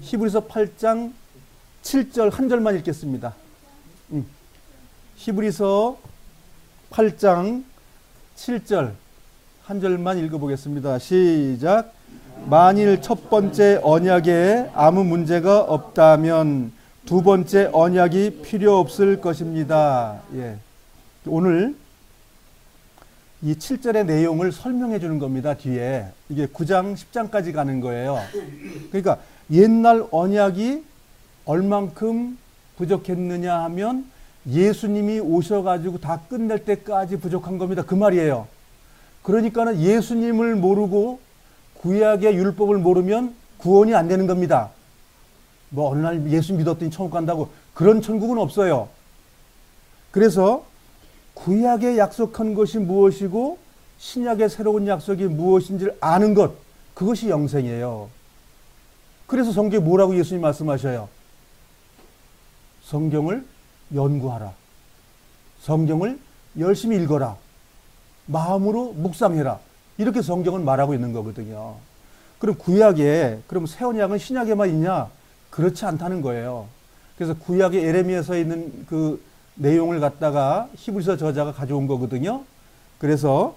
히브리서 8장 7절 한 절만 읽겠습니다. 히브리서 8장 7절 한 절만 읽어보겠습니다. 시작. 만일 첫 번째 언약에 아무 문제가 없다면 두 번째 언약이 필요 없을 것입니다. 예. 오늘 이 7절의 내용을 설명해 주는 겁니다. 뒤에 이게 9장 10장까지 가는 거예요. 그러니까 옛날 언약이 얼만큼 부족했느냐 하면 예수님이 오셔가지고 다 끝낼 때까지 부족한 겁니다. 그 말이에요. 그러니까는 예수님을 모르고 구약의 율법을 모르면 구원이 안 되는 겁니다. 뭐 어느 날 예수 믿었더니 천국 간다고 그런 천국은 없어요. 그래서 구약에 약속한 것이 무엇이고 신약의 새로운 약속이 무엇인지를 아는 것, 그것이 영생이에요. 그래서 성경에 뭐라고 예수님 말씀하셔요? 성경을 연구하라. 성경을 열심히 읽어라. 마음으로 묵상해라. 이렇게 성경은 말하고 있는 거거든요. 그럼 구약에, 그럼 새 언약은 신약에만 있냐? 그렇지 않다는 거예요. 그래서 구약의 예레미야서에 있는 그 내용을 갖다가 히브리서 저자가 가져온 거거든요. 그래서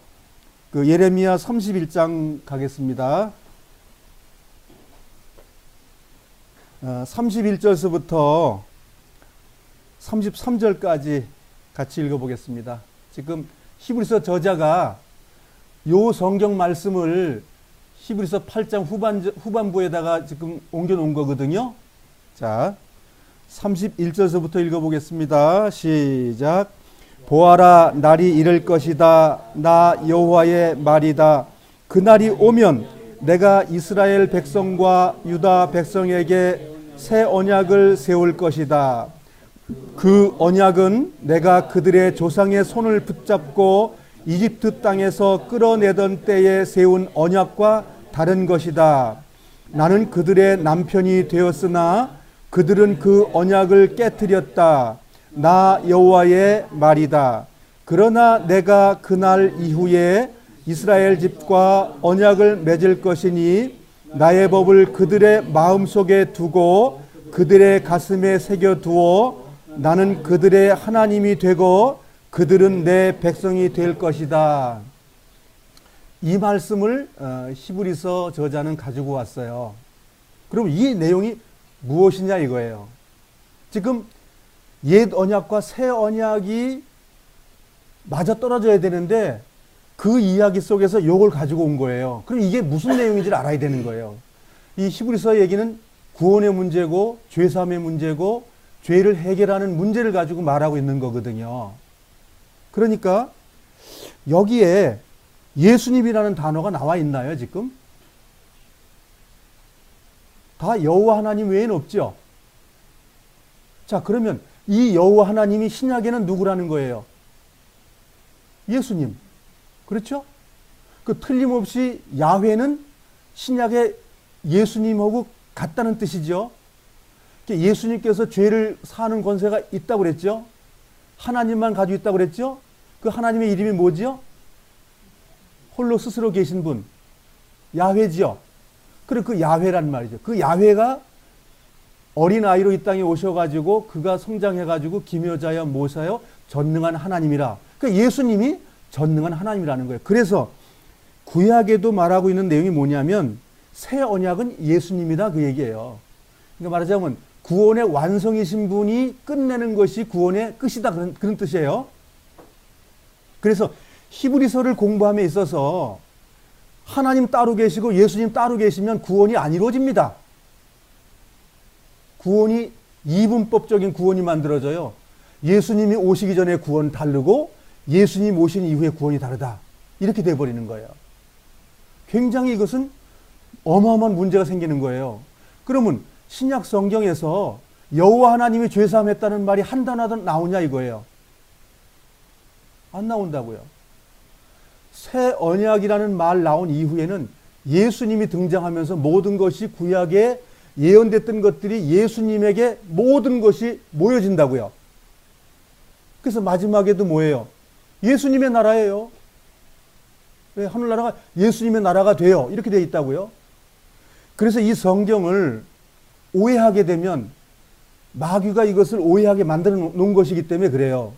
그 예레미야 31장 가겠습니다. 31절서부터 33절까지 같이 읽어보겠습니다. 지금 히브리서 저자가 요 성경 말씀을 히브리서 8장 후반부에다가 지금 옮겨놓은 거거든요. 자, 31절서부터 읽어보겠습니다. 시작. 보아라, 날이 이를 것이다. 나 여호와의 말이다. 그날이 오면 내가 이스라엘 백성과 유다 백성에게 새 언약을 세울 것이다. 그 언약은 내가 그들의 조상의 손을 붙잡고 이집트 땅에서 끌어내던 때에 세운 언약과 다른 것이다. 나는 그들의 남편이 되었으나 그들은 그 언약을 깨뜨렸다. 나 여호와의 말이다. 그러나 내가 그날 이후에 이스라엘 집과 언약을 맺을 것이니 나의 법을 그들의 마음속에 두고 그들의 가슴에 새겨 두어 나는 그들의 하나님이 되고 그들은 내 백성이 될 것이다. 이 말씀을 히브리서 저자는 가지고 왔어요. 그럼 이 내용이 무엇이냐 이거예요. 지금 옛 언약과 새 언약이 맞아떨어져야 되는데 그 이야기 속에서 이걸 가지고 온 거예요. 그럼 이게 무슨 내용인지를 알아야 되는 거예요. 이 히브리서 얘기는 구원의 문제고 죄사함의 문제고 죄를 해결하는 문제를 가지고 말하고 있는 거거든요. 그러니까 여기에 예수님이라는 단어가 나와 있나요, 지금? 다 여호와 하나님 외에는 없죠. 자, 그러면 이 여호와 하나님이 신약에는 누구라는 거예요? 예수님. 그렇죠? 그 틀림없이 야훼는 신약의 예수님하고 같다는 뜻이죠. 예수님께서 죄를 사하는 권세가 있다고 그랬죠. 하나님만 가지고 있다고 그랬죠. 그 하나님의 이름이 뭐지요? 홀로 스스로 계신 분, 야훼지요. 그리고 그 야훼란 말이죠. 그 야훼가 어린아이로 이 땅에 오셔가지고 그가 성장해가지고 기묘자여 모사여 전능한 하나님이라. 그러니까 예수님이 전능한 하나님이라는 거예요. 그래서 구약에도 말하고 있는 내용이 뭐냐면 새 언약은 예수님이다 그 얘기예요. 그러니까 말하자면 구원의 완성이신 분이 끝내는 것이 구원의 끝이다 그런 뜻이에요. 그래서 히브리서를 공부함에 있어서 하나님 따로 계시고 예수님 따로 계시면 구원이 안 이루어집니다. 구원이 이분법적인 구원이 만들어져요. 예수님이 오시기 전에 구원 다르고 예수님 오신 이후에 구원이 다르다. 이렇게 돼버리는 거예요. 굉장히 이것은 어마어마한 문제가 생기는 거예요. 그러면 신약 성경에서 여호와 하나님이 죄사함했다는 말이 한 단어도 나오냐 이거예요. 안 나온다고요. 새 언약이라는 말 나온 이후에는 예수님이 등장하면서 모든 것이 구약에 예언됐던 것들이 예수님에게 모든 것이 모여진다고요. 그래서 마지막에도 뭐예요? 예수님의 나라예요. 하늘나라가 예수님의 나라가 돼요. 이렇게 되어 있다고요. 그래서 이 성경을 오해하게 되면 마귀가 이것을 오해하게 만들어 놓은 것이기 때문에 그래요.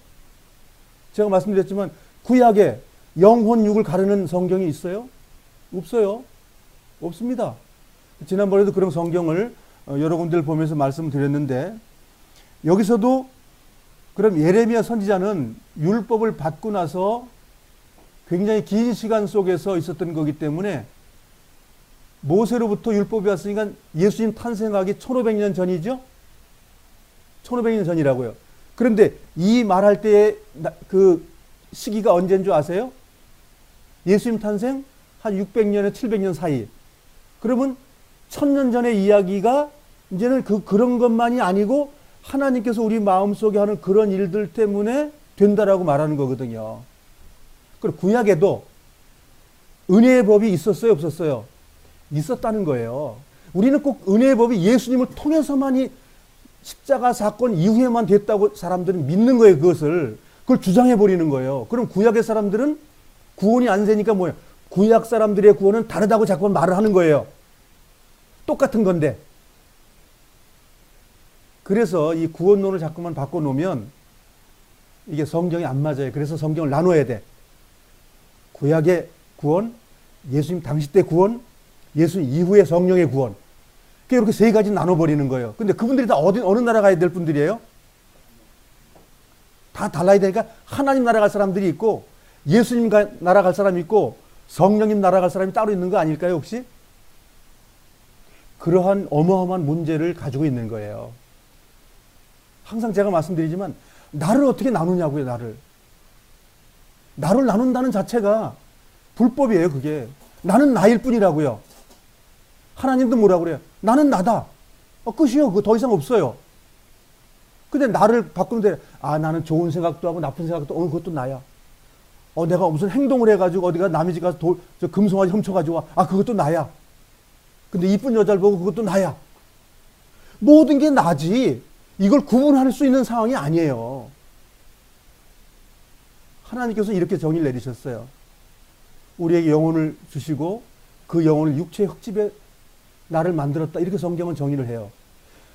제가 말씀드렸지만 구약에 영혼 육을 가르는 성경이 있어요? 없어요. 없습니다. 지난번에도 그런 성경을 여러 군데를 보면서 말씀을 드렸는데, 여기서도 그럼 예레미야 선지자는 율법을 받고 나서 굉장히 긴 시간 속에서 있었던 거기 때문에, 모세로부터 율법이 왔으니까 예수님 탄생하기 1500년 전이죠? 1500년 전이라고요. 그런데 이 말할 때의 그 시기가 언제인 줄 아세요? 예수님 탄생 한 600년에서 700년 사이. 그러면 1000년 전의 이야기가 이제는 그런 것만이 아니고 하나님께서 우리 마음속에 하는 그런 일들 때문에 된다라고 말하는 거거든요. 그리고 구약에도 은혜의 법이 있었어요, 없었어요? 있었다는 거예요. 우리는 꼭 은혜의 법이 예수님을 통해서만이 십자가 사건 이후에만 됐다고 사람들은 믿는 거예요. 그걸 주장해 버리는 거예요. 그럼 구약의 사람들은 구원이 안 되니까 뭐예요? 구약 사람들의 구원은 다르다고 자꾸 말을 하는 거예요. 똑같은 건데. 그래서 이 구원론을 자꾸만 바꿔놓으면 이게 성경이 안 맞아요. 그래서 성경을 나눠야 돼. 구약의 구원, 예수님 당시 때 구원, 예수님 이후의 성령의 구원. 이렇게 세 가지 나눠버리는 거예요. 근데 그분들이 다 어느 나라 가야 될 분들이에요? 다 달라야 되니까 하나님 나라 갈 사람들이 있고, 예수님 나라 갈 사람이 있고, 성령님 나라 갈 사람이 따로 있는 거 아닐까요, 혹시? 그러한 어마어마한 문제를 가지고 있는 거예요. 항상 제가 말씀드리지만, 나를 어떻게 나누냐고요, 나를. 나를 나눈다는 자체가 불법이에요, 그게. 나는 나일 뿐이라고요. 하나님도 뭐라고 그래요? 나는 나다. 끝이요. 그거 더 이상 없어요. 근데 나를 바꾸면 돼. 나는 좋은 생각도 하고 나쁜 생각도 하고, 그것도 나야. 내가 무슨 행동을 해가지고 어디가 남의 집 가서 금송아지 훔쳐가지고 와. 그것도 나야. 근데 이쁜 여자를 보고 그것도 나야. 모든 게 나지. 이걸 구분할 수 있는 상황이 아니에요. 하나님께서 이렇게 정의를 내리셨어요. 우리에게 영혼을 주시고 그 영혼을 육체의 흙집에 나를 만들었다. 이렇게 성경은 정의를 해요.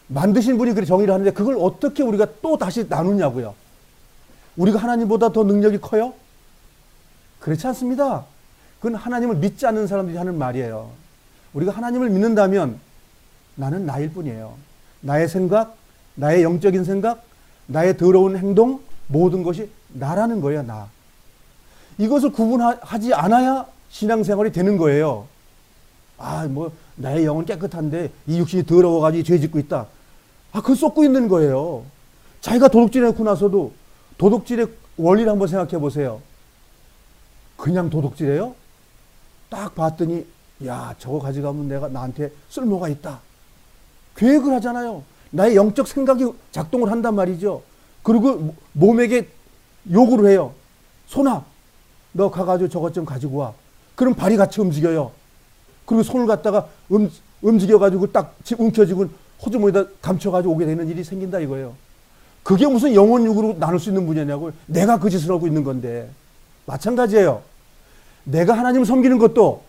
만드신 분이 그렇게 정의를 하는데 그걸 어떻게 우리가 또 다시 나누냐고요. 우리가 하나님보다 더 능력이 커요? 그렇지 않습니다. 그건 하나님을 믿지 않는 사람들이 하는 말이에요. 우리가 하나님을 믿는다면 나는 나일 뿐이에요. 나의 생각, 나의 영적인 생각, 나의 더러운 행동, 모든 것이 나라는 거예요, 나. 이것을 구분하지 않아야 신앙생활이 되는 거예요. 나의 영은 깨끗한데 이 육신이 더러워가지고 죄 짓고 있다. 그걸 쏟고 있는 거예요. 자기가 도둑질 해놓고 나서도 도둑질의 원리를 한번 생각해 보세요. 그냥 도둑질해요? 딱 봤더니 저거 가져가면 내가 나한테 쓸모가 있다. 계획을 하잖아요. 나의 영적 생각이 작동을 한단 말이죠. 그리고 몸에게 요구를 해요. 손아, 너 가가지고 저것 좀 가지고 와. 그럼 발이 같이 움직여요. 그리고 손을 갖다가 움직여가지고 딱 움켜쥐고 호주머니에다 감춰가지고 오게 되는 일이 생긴다 이거예요. 그게 무슨 영혼육으로 나눌 수 있는 분야냐고요. 내가 그 짓을 하고 있는 건데. 마찬가지예요. 내가 하나님 섬기는 것도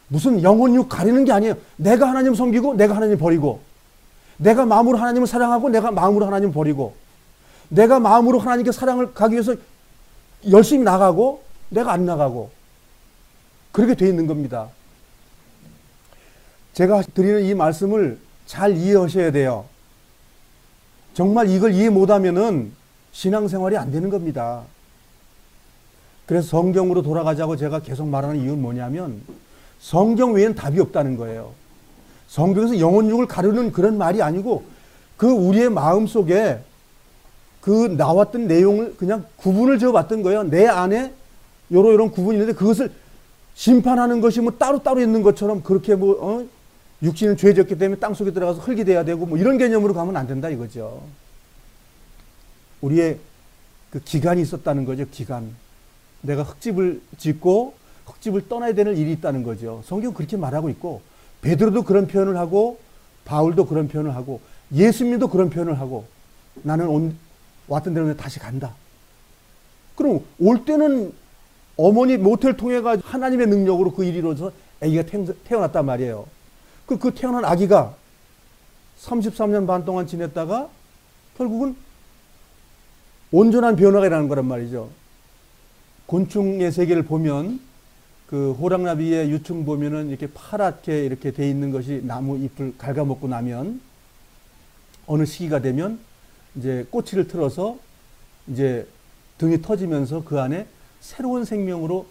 무슨 영혼육 가리는 게 아니에요. 내가 하나님 섬기고 내가 하나님 버리고, 내가 마음으로 하나님을 사랑하고 내가 마음으로 하나님 버리고, 내가 마음으로 하나님께 사랑을 가기 위해서 열심히 나가고 내가 안 나가고, 그렇게 돼 있는 겁니다. 제가 드리는 이 말씀을 잘 이해하셔야 돼요. 정말 이걸 이해 못하면은 신앙생활이 안 되는 겁니다. 그래서 성경으로 돌아가자고 제가 계속 말하는 이유는 뭐냐면, 성경 외에는 답이 없다는 거예요. 성경에서 영혼육을 가르는 그런 말이 아니고, 그 우리의 마음 속에 그 나왔던 내용을 그냥 구분을 지어 봤던 거예요. 내 안에 이런 구분이 있는데 그것을 심판하는 것이 따로따로 있는 것처럼, 그렇게 육신은 죄졌기 때문에 땅속에 들어가서 흙이 돼야 되고 이런 개념으로 가면 안 된다 이거죠. 우리의 그 기간이 있었다는 거죠. 기간. 내가 흙집을 짓고 흙집을 떠나야 되는 일이 있다는 거죠. 성경은 그렇게 말하고 있고, 베드로도 그런 표현을 하고, 바울도 그런 표현을 하고, 예수님도 그런 표현을 하고, 나는 왔던 데로 다시 간다. 그럼 올 때는 어머니 모태를 통해 가지고 하나님의 능력으로 그 일이 이루어져서 아기가 태어났단 말이에요. 그 태어난 아기가 33년 반 동안 지냈다가 결국은 온전한 변화가 일어나는 거란 말이죠. 곤충의 세계를 보면 그 호랑나비의 유충 보면은 이렇게 파랗게 이렇게 돼 있는 것이 나무 잎을 갉아먹고 나면 어느 시기가 되면 이제 꼬치를 틀어서 이제 등이 터지면서 그 안에 새로운 생명으로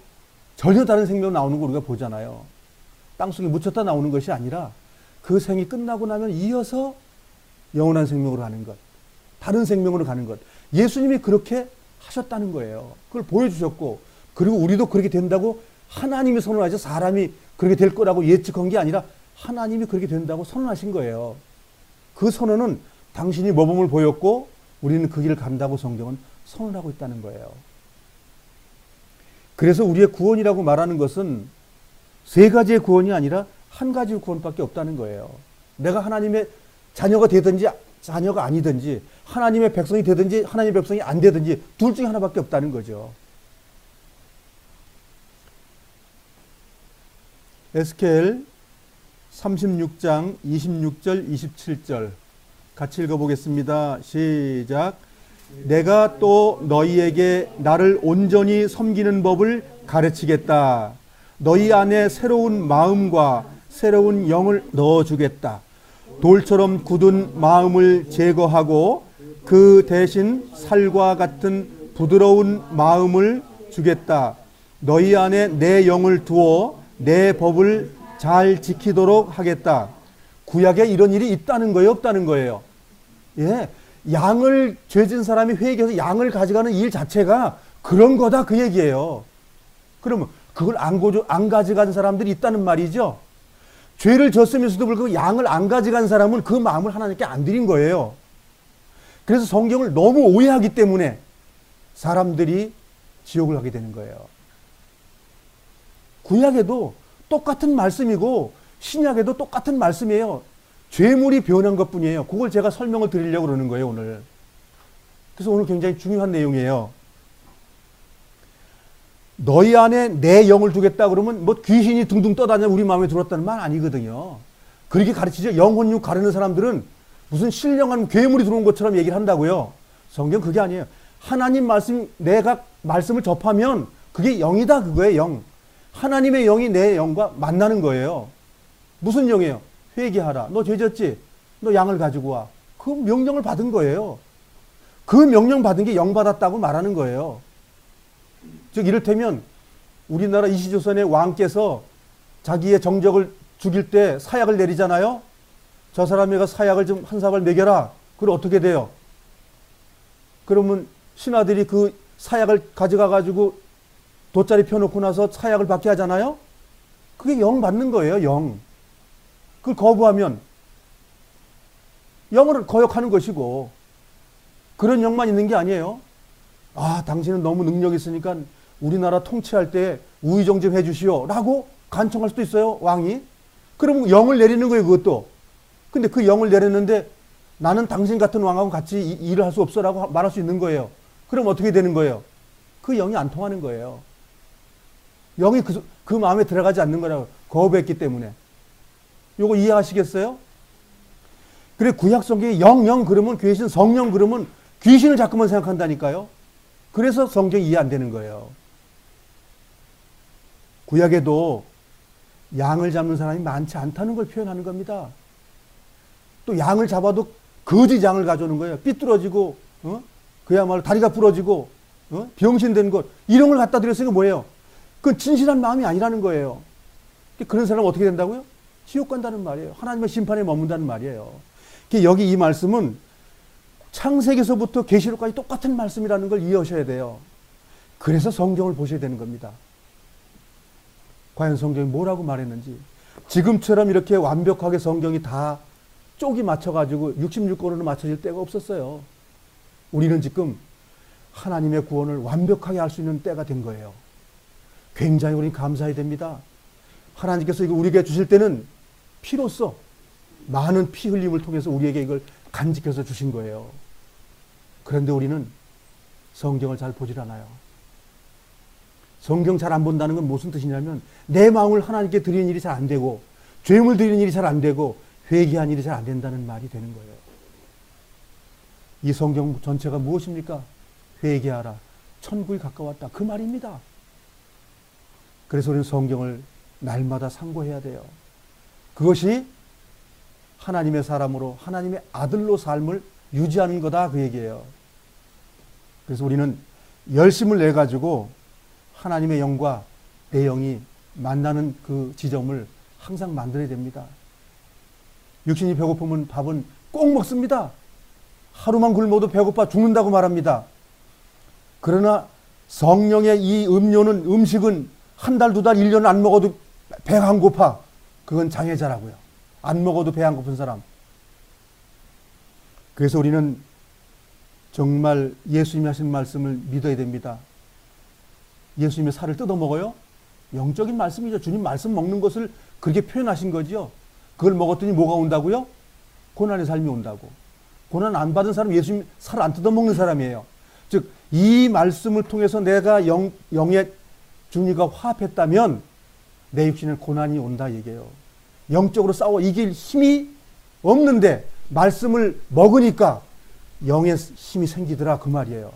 전혀 다른 생명으로 나오는 거 우리가 보잖아요. 땅속에 묻혔다 나오는 것이 아니라 그 생이 끝나고 나면 이어서 영원한 생명으로 가는 것, 다른 생명으로 가는 것. 예수님이 그렇게 하셨다는 거예요. 그걸 보여주셨고, 그리고 우리도 그렇게 된다고 하나님이 선언하죠. 사람이 그렇게 될 거라고 예측한 게 아니라 하나님이 그렇게 된다고 선언하신 거예요. 그 선언은 당신이 모범을 보였고 우리는 그 길을 간다고 성경은 선언하고 있다는 거예요. 그래서 우리의 구원이라고 말하는 것은 세 가지의 구원이 아니라 한 가지의 구원밖에 없다는 거예요. 내가 하나님의 자녀가 되든지 자녀가 아니든지 하나님의 백성이 되든지 하나님의 백성이 안 되든지 둘 중에 하나밖에 없다는 거죠. 에스겔 36장 26절 27절 같이 읽어보겠습니다. 시작. 내가 또 너희에게 나를 온전히 섬기는 법을 가르치겠다. 너희 안에 새로운 마음과 새로운 영을 넣어주겠다. 돌처럼 굳은 마음을 제거하고 그 대신 살과 같은 부드러운 마음을 주겠다. 너희 안에 내 영을 두어 내 법을 잘 지키도록 하겠다. 구약에 이런 일이 있다는 거예요, 없다는 거예요? 예, 양을 죄진 사람이 회개해서 양을 가져가는 일 자체가 그런 거다 그 얘기예요. 그러면 그걸 안 가져간 사람들이 있다는 말이죠. 죄를 졌으면서도 불구하고 양을 안 가져간 사람은 그 마음을 하나님께 안 드린 거예요. 그래서 성경을 너무 오해하기 때문에 사람들이 지옥을 가게 되는 거예요. 구약에도 똑같은 말씀이고 신약에도 똑같은 말씀이에요. 죄물이 변한 것뿐이에요. 그걸 제가 설명을 드리려고 그러는 거예요, 오늘. 그래서 오늘 굉장히 중요한 내용이에요. 너희 안에 내 영을 두겠다 그러면 뭐 귀신이 둥둥 떠다녀 우리 마음에 들었다는 말 아니거든요. 그렇게 가르치죠. 영혼육 가르는 사람들은 무슨 신령한 괴물이 들어온 것처럼 얘기를 한다고요. 성경 그게 아니에요. 하나님 말씀, 내가 말씀을 접하면 그게 영이다 그거예요, 영. 하나님의 영이 내 영과 만나는 거예요. 무슨 영이에요? 회개하라. 너 죄졌지? 너 양을 가지고 와. 그 명령을 받은 거예요. 그 명령 받은 게 영 받았다고 말하는 거예요. 즉 이를테면 우리나라 이시조선의 왕께서 자기의 정적을 죽일 때 사약을 내리잖아요. 저 사람에게 사약을 좀 한 사발 먹여라. 그럼 어떻게 돼요? 그러면 신하들이 그 사약을 가져가 가지고 돗자리 펴놓고 나서 사약을 받게 하잖아요. 그게 영 받는 거예요, 영. 그걸 거부하면 영을 거역하는 것이고, 그런 영만 있는 게 아니에요. 아, 당신은 너무 능력 있으니까 우리나라 통치할 때 우의정 좀 해주시오 라고 간청할 수도 있어요, 왕이. 그럼 영을 내리는 거예요, 그것도. 근데 그 영을 내렸는데 나는 당신 같은 왕하고 같이 일을 할 수 없어 라고 말할 수 있는 거예요. 그럼 어떻게 되는 거예요? 그 영이 안 통하는 거예요. 영이 그 마음에 들어가지 않는 거라고, 거부했기 때문에. 요거 이해하시겠어요? 그래, 구약 성경에 영 그러면 귀신, 성령 그러면 귀신을 자꾸만 생각한다니까요. 그래서 성경이 이해 안 되는 거예요. 구약에도 양을 잡는 사람이 많지 않다는 걸 표현하는 겁니다. 또 양을 잡아도 거짓 양을 가져오는 거예요. 삐뚤어지고, 그야말로 다리가 부러지고, 병신된 것, 이런 걸 갖다 드렸으니까 뭐예요? 그건 진실한 마음이 아니라는 거예요. 그런 사람은 어떻게 된다고요? 지옥 간다는 말이에요. 하나님의 심판에 머문다는 말이에요. 여기 이 말씀은 창세기서부터 계시록까지 똑같은 말씀이라는 걸 이해하셔야 돼요. 그래서 성경을 보셔야 되는 겁니다. 과연 성경이 뭐라고 말했는지. 지금처럼 이렇게 완벽하게 성경이 다 쪽이 맞춰가지고 66권으로 맞춰질 때가 없었어요. 우리는 지금 하나님의 구원을 완벽하게 할 수 있는 때가 된 거예요. 굉장히 우리는 감사해야 됩니다. 하나님께서 이거 우리에게 주실 때는 피로써 많은 피 흘림을 통해서 우리에게 이걸 간직해서 주신 거예요. 그런데 우리는 성경을 잘 보질 않아요. 성경 잘 안 본다는 건 무슨 뜻이냐면 내 마음을 하나님께 드리는 일이 잘 안 되고 죄물 드리는 일이 잘 안 되고 회개한 일이 잘 안 된다는 말이 되는 거예요. 이 성경 전체가 무엇입니까? 회개하라. 천국이 가까웠다. 그 말입니다. 그래서 우리는 성경을 날마다 상고해야 돼요. 그것이 하나님의 사람으로 하나님의 아들로 삶을 유지하는 거다 그 얘기예요. 그래서 우리는 열심을 내가지고 하나님의 영과 내 영이 만나는 그 지점을 항상 만들어야 됩니다. 육신이 배고프면 밥은 꼭 먹습니다. 하루만 굶어도 배고파 죽는다고 말합니다. 그러나 성령의 이 음료는, 음식은 한 달, 두 달, 1년 안 먹어도 배가 안 고파. 그건 장애자라고요. 안 먹어도 배 안 고픈 사람. 그래서 우리는 정말 예수님이 하신 말씀을 믿어야 됩니다. 예수님의 살을 뜯어 먹어요? 영적인 말씀이죠. 주님 말씀 먹는 것을 그렇게 표현하신 거죠. 그걸 먹었더니 뭐가 온다고요? 고난의 삶이 온다고. 고난 안 받은 사람 예수님 살 안 뜯어 먹는 사람이에요. 즉 이 말씀을 통해서 내가 영의 주님과 화합했다면 내 육신에 고난이 온다 얘기해요. 영적으로 싸워 이길 힘이 없는데 말씀을 먹으니까 영의 힘이 생기더라 그 말이에요.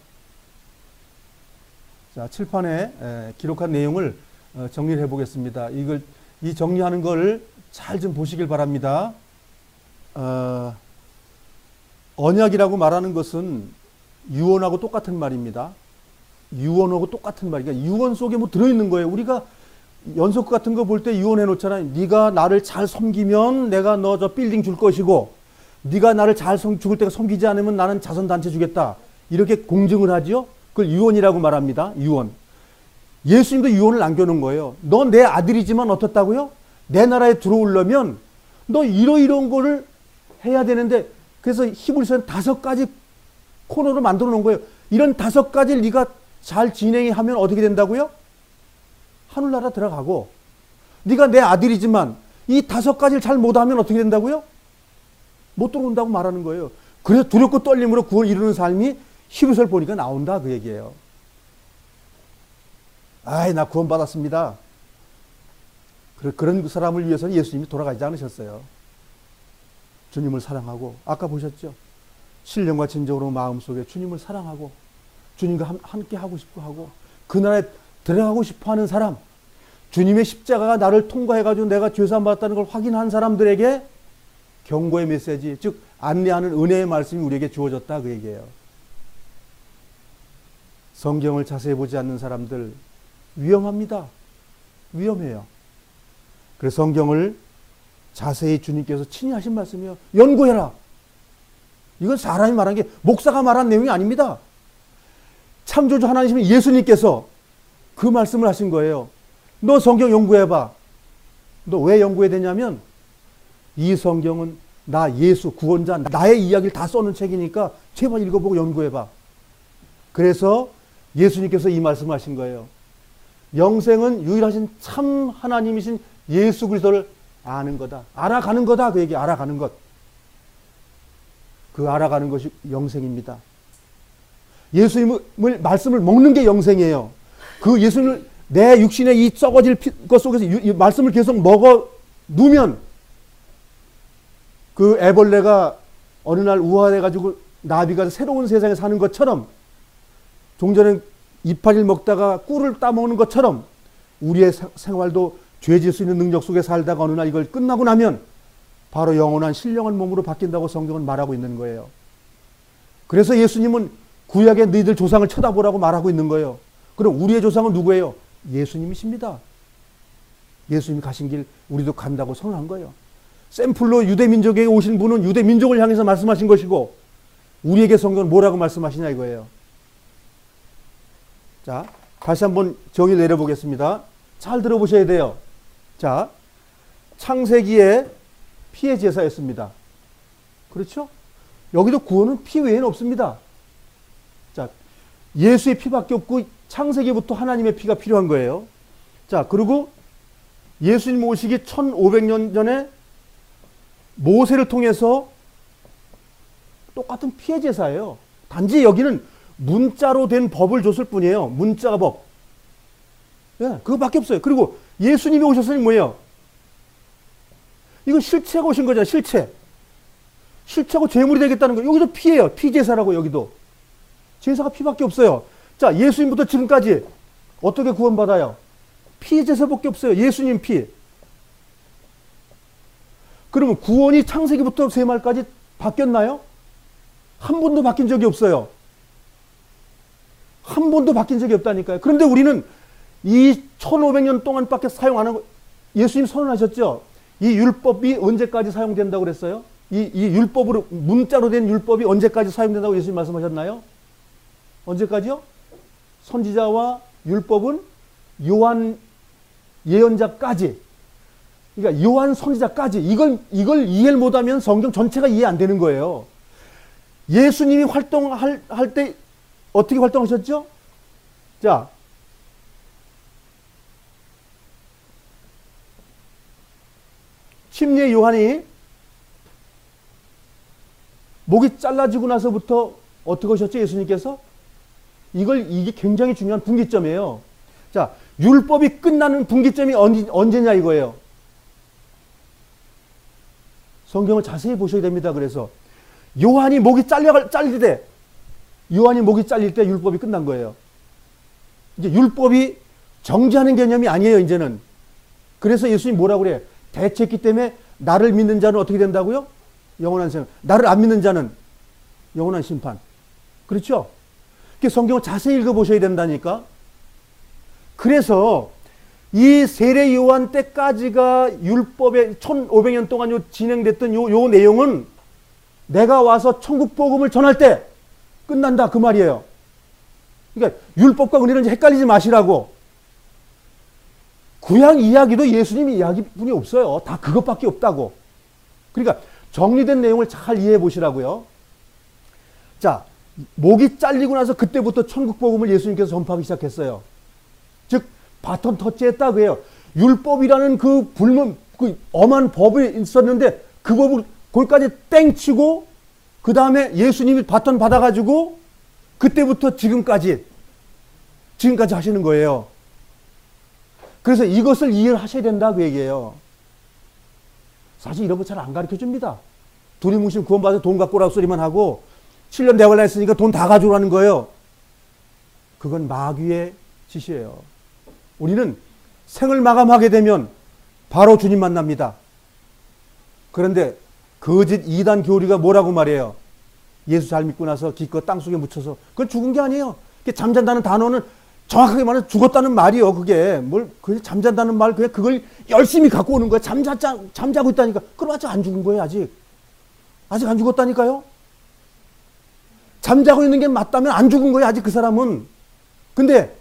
자, 칠판에 기록한 내용을 정리를 해보겠습니다. 이 정리하는 걸 잘 좀 보시길 바랍니다. 언약이라고 말하는 것은 유언하고 똑같은 말입니다. 유언하고 똑같은 말. 그러니까 유언 속에 뭐 들어있는 거예요. 우리가 연속극 같은 거 볼 때 유언해 놓잖아요. 네가 나를 잘 섬기면 내가 너 저 빌딩 줄 것이고, 네가 나를 잘 죽을 때가 섬기지 않으면 나는 자선단체 주겠다. 이렇게 공증을 하지요. 그걸 유언이라고 말합니다. 유언. 예수님도 유언을 남겨놓은 거예요. 너 내 아들이지만 어떻다고요? 내 나라에 들어오려면 너 이러이러한 거를 해야 되는데, 그래서 히브리서는 5가지 코너로 만들어 놓은 거예요. 이런 5가지를 네가 잘 진행하면 어떻게 된다고요? 하늘나라 들어가고, 네가 내 아들이지만 이 5가지를 잘 못하면 어떻게 된다고요? 못 들어온다고 말하는 거예요. 그래서 두렵고 떨림으로 구원을 이루는 삶이 히브리서를 보니까 나온다 그 얘기예요. 아이 나 구원 받았습니다. 그런 사람을 위해서는 예수님이 돌아가지 않으셨어요. 주님을 사랑하고, 아까 보셨죠? 신령과 진정으로 마음속에 주님을 사랑하고 주님과 함께 하고 싶어 하고 그 나라에 들어가고 싶어 하는 사람, 주님의 십자가가 나를 통과해가지고 내가 죄사함 받았다는 걸 확인한 사람들에게 경고의 메시지, 즉 안내하는 은혜의 말씀이 우리에게 주어졌다 그 얘기예요. 성경을 자세히 보지 않는 사람들 위험합니다. 위험해요. 그래서 성경을 자세히 주님께서 친히 하신 말씀이에요. 연구해라. 이건 사람이 말한 게, 목사가 말한 내용이 아닙니다. 창조주 하나님이신 예수님께서 그 말씀을 하신 거예요. 너 성경 연구해봐. 너 왜 연구해야 되냐면 이 성경은 나 예수 구원자 나의 이야기를 다 써놓은 책이니까 제발 읽어보고 연구해봐. 그래서 예수님께서 이 말씀을 하신 거예요. 영생은 유일하신 참 하나님이신 예수 그리스도를 아는 거다. 알아가는 거다. 그 얘기 알아가는 것. 그 알아가는 것이 영생입니다. 예수님을 말씀을 먹는 게 영생이에요. 그 예수님을 내 육신의 이 썩어질 것 속에서 이 말씀을 계속 먹어 누면 그 애벌레가 어느 날 우화해가지고 나비가 새로운 세상에 사는 것처럼, 종전에 이파리를 먹다가 꿀을 따먹는 것처럼 우리의 생활도 죄질 수 있는 능력 속에 살다가 어느 날 이걸 끝나고 나면 바로 영원한 신령한 몸으로 바뀐다고 성경은 말하고 있는 거예요. 그래서 예수님은 구약의 너희들 조상을 쳐다보라고 말하고 있는 거예요. 그럼 우리의 조상은 누구예요? 예수님이십니다. 예수님이 가신 길 우리도 간다고 선언한 거예요. 샘플로 유대민족에게 오신 분은 유대민족을 향해서 말씀하신 것이고, 우리에게 성경은 뭐라고 말씀하시냐 이거예요. 자, 다시 한번 정의를 내려보겠습니다. 잘 들어보셔야 돼요. 자, 창세기에 피의 제사였습니다. 그렇죠? 여기도 구원은 피 외에는 없습니다. 자, 예수의 피밖에 없고 창세기부터 하나님의 피가 필요한 거예요. 자, 그리고 예수님 오시기 1500년 전에 모세를 통해서 똑같은 피의 제사예요. 단지 여기는 문자로 된 법을 줬을 뿐이에요. 문자 법. 예, 그거밖에 없어요. 그리고 예수님이 오셨으니 뭐예요? 이거 실체가 오신 거잖아요. 실체. 실체하고 죄물이 되겠다는 거예요. 여기도 피예요. 피제사라고 여기도. 제사가 피밖에 없어요. 자, 예수님부터 지금까지 어떻게 구원받아요? 피제사밖에 없어요. 예수님 피. 그러면 구원이 창세기부터 세말까지 바뀌었나요? 한 번도 바뀐 적이 없어요. 한 번도 바뀐 적이 없다니까요. 그런데 우리는 이 1500년 동안밖에 사용 안 하고, 예수님 선언하셨죠? 이 율법이 언제까지 사용된다고 그랬어요? 이 율법으로, 문자로 된 율법이 언제까지 사용된다고 예수님 말씀하셨나요? 언제까지요? 선지자와 율법은 요한 예언자까지. 그러니까 요한 선지자까지. 이걸 이해를 못하면 성경 전체가 이해 안 되는 거예요. 예수님이 활동할 때 어떻게 활동하셨죠? 자, 침례 요한이 목이 잘라지고 나서부터 어떻게 하셨죠? 예수님께서? 이게 굉장히 중요한 분기점이에요. 자, 율법이 끝나는 분기점이 언제냐 이거예요. 성경을 자세히 보셔야 됩니다. 그래서 요한이 목이 잘릴 때 율법이 끝난 거예요. 이제 율법이 정지하는 개념이 아니에요, 이제는. 그래서 예수님 뭐라고 그래요? 대체했기 때문에 나를 믿는 자는 어떻게 된다고요? 영원한 생명. 나를 안 믿는 자는 영원한 심판. 그렇죠? 성경을 자세히 읽어보셔야 된다니까. 그래서 이 세례 요한 때까지가 율법의 1500년 동안 진행됐던 요 내용은 내가 와서 천국 복음을 전할 때 끝난다 그 말이에요. 그러니까 율법과 은혜는 헷갈리지 마시라고. 구약 이야기도 예수님 이야기뿐이 없어요. 다 그것밖에 없다고. 그러니까 정리된 내용을 잘 이해해 보시라고요. 자, 목이 잘리고 나서 그때부터 천국 복음을 예수님께서 전파하기 시작했어요. 즉 바톤 터치했다 그래요. 율법이라는 그 엄한 법이 있었는데 그 법을 거기까지 땡치고 그 다음에 예수님이 바톤 받아가지고 그때부터 지금까지 하시는 거예요. 그래서 이것을 이해를 하셔야 된다 그 얘기예요. 사실 이런 거 잘 안 가르쳐 줍니다. 두리뭉실 구원받아서 돈 갖고 오라고 소리만 하고 7년 대활라 했으니까 돈 다 가져오라는 거예요. 그건 마귀의 짓이에요. 우리는 생을 마감하게 되면 바로 주님 만납니다. 그런데 거짓 이단 교리가 뭐라고 말해요? 예수 잘 믿고 나서 기껏 땅속에 묻혀서. 그건 죽은 게 아니에요. 잠잔다는 단어는 정확하게 말하면 죽었다는 말이요. 그게 그냥 잠잔다는 말, 그냥 그걸 열심히 갖고 오는 거야. 잠자고 있다니까. 그럼 아직 안 죽은 거예요, 아직 안 죽었다니까요. 잠자고 있는 게 맞다면 안 죽은 거예요, 아직 그 사람은. 근데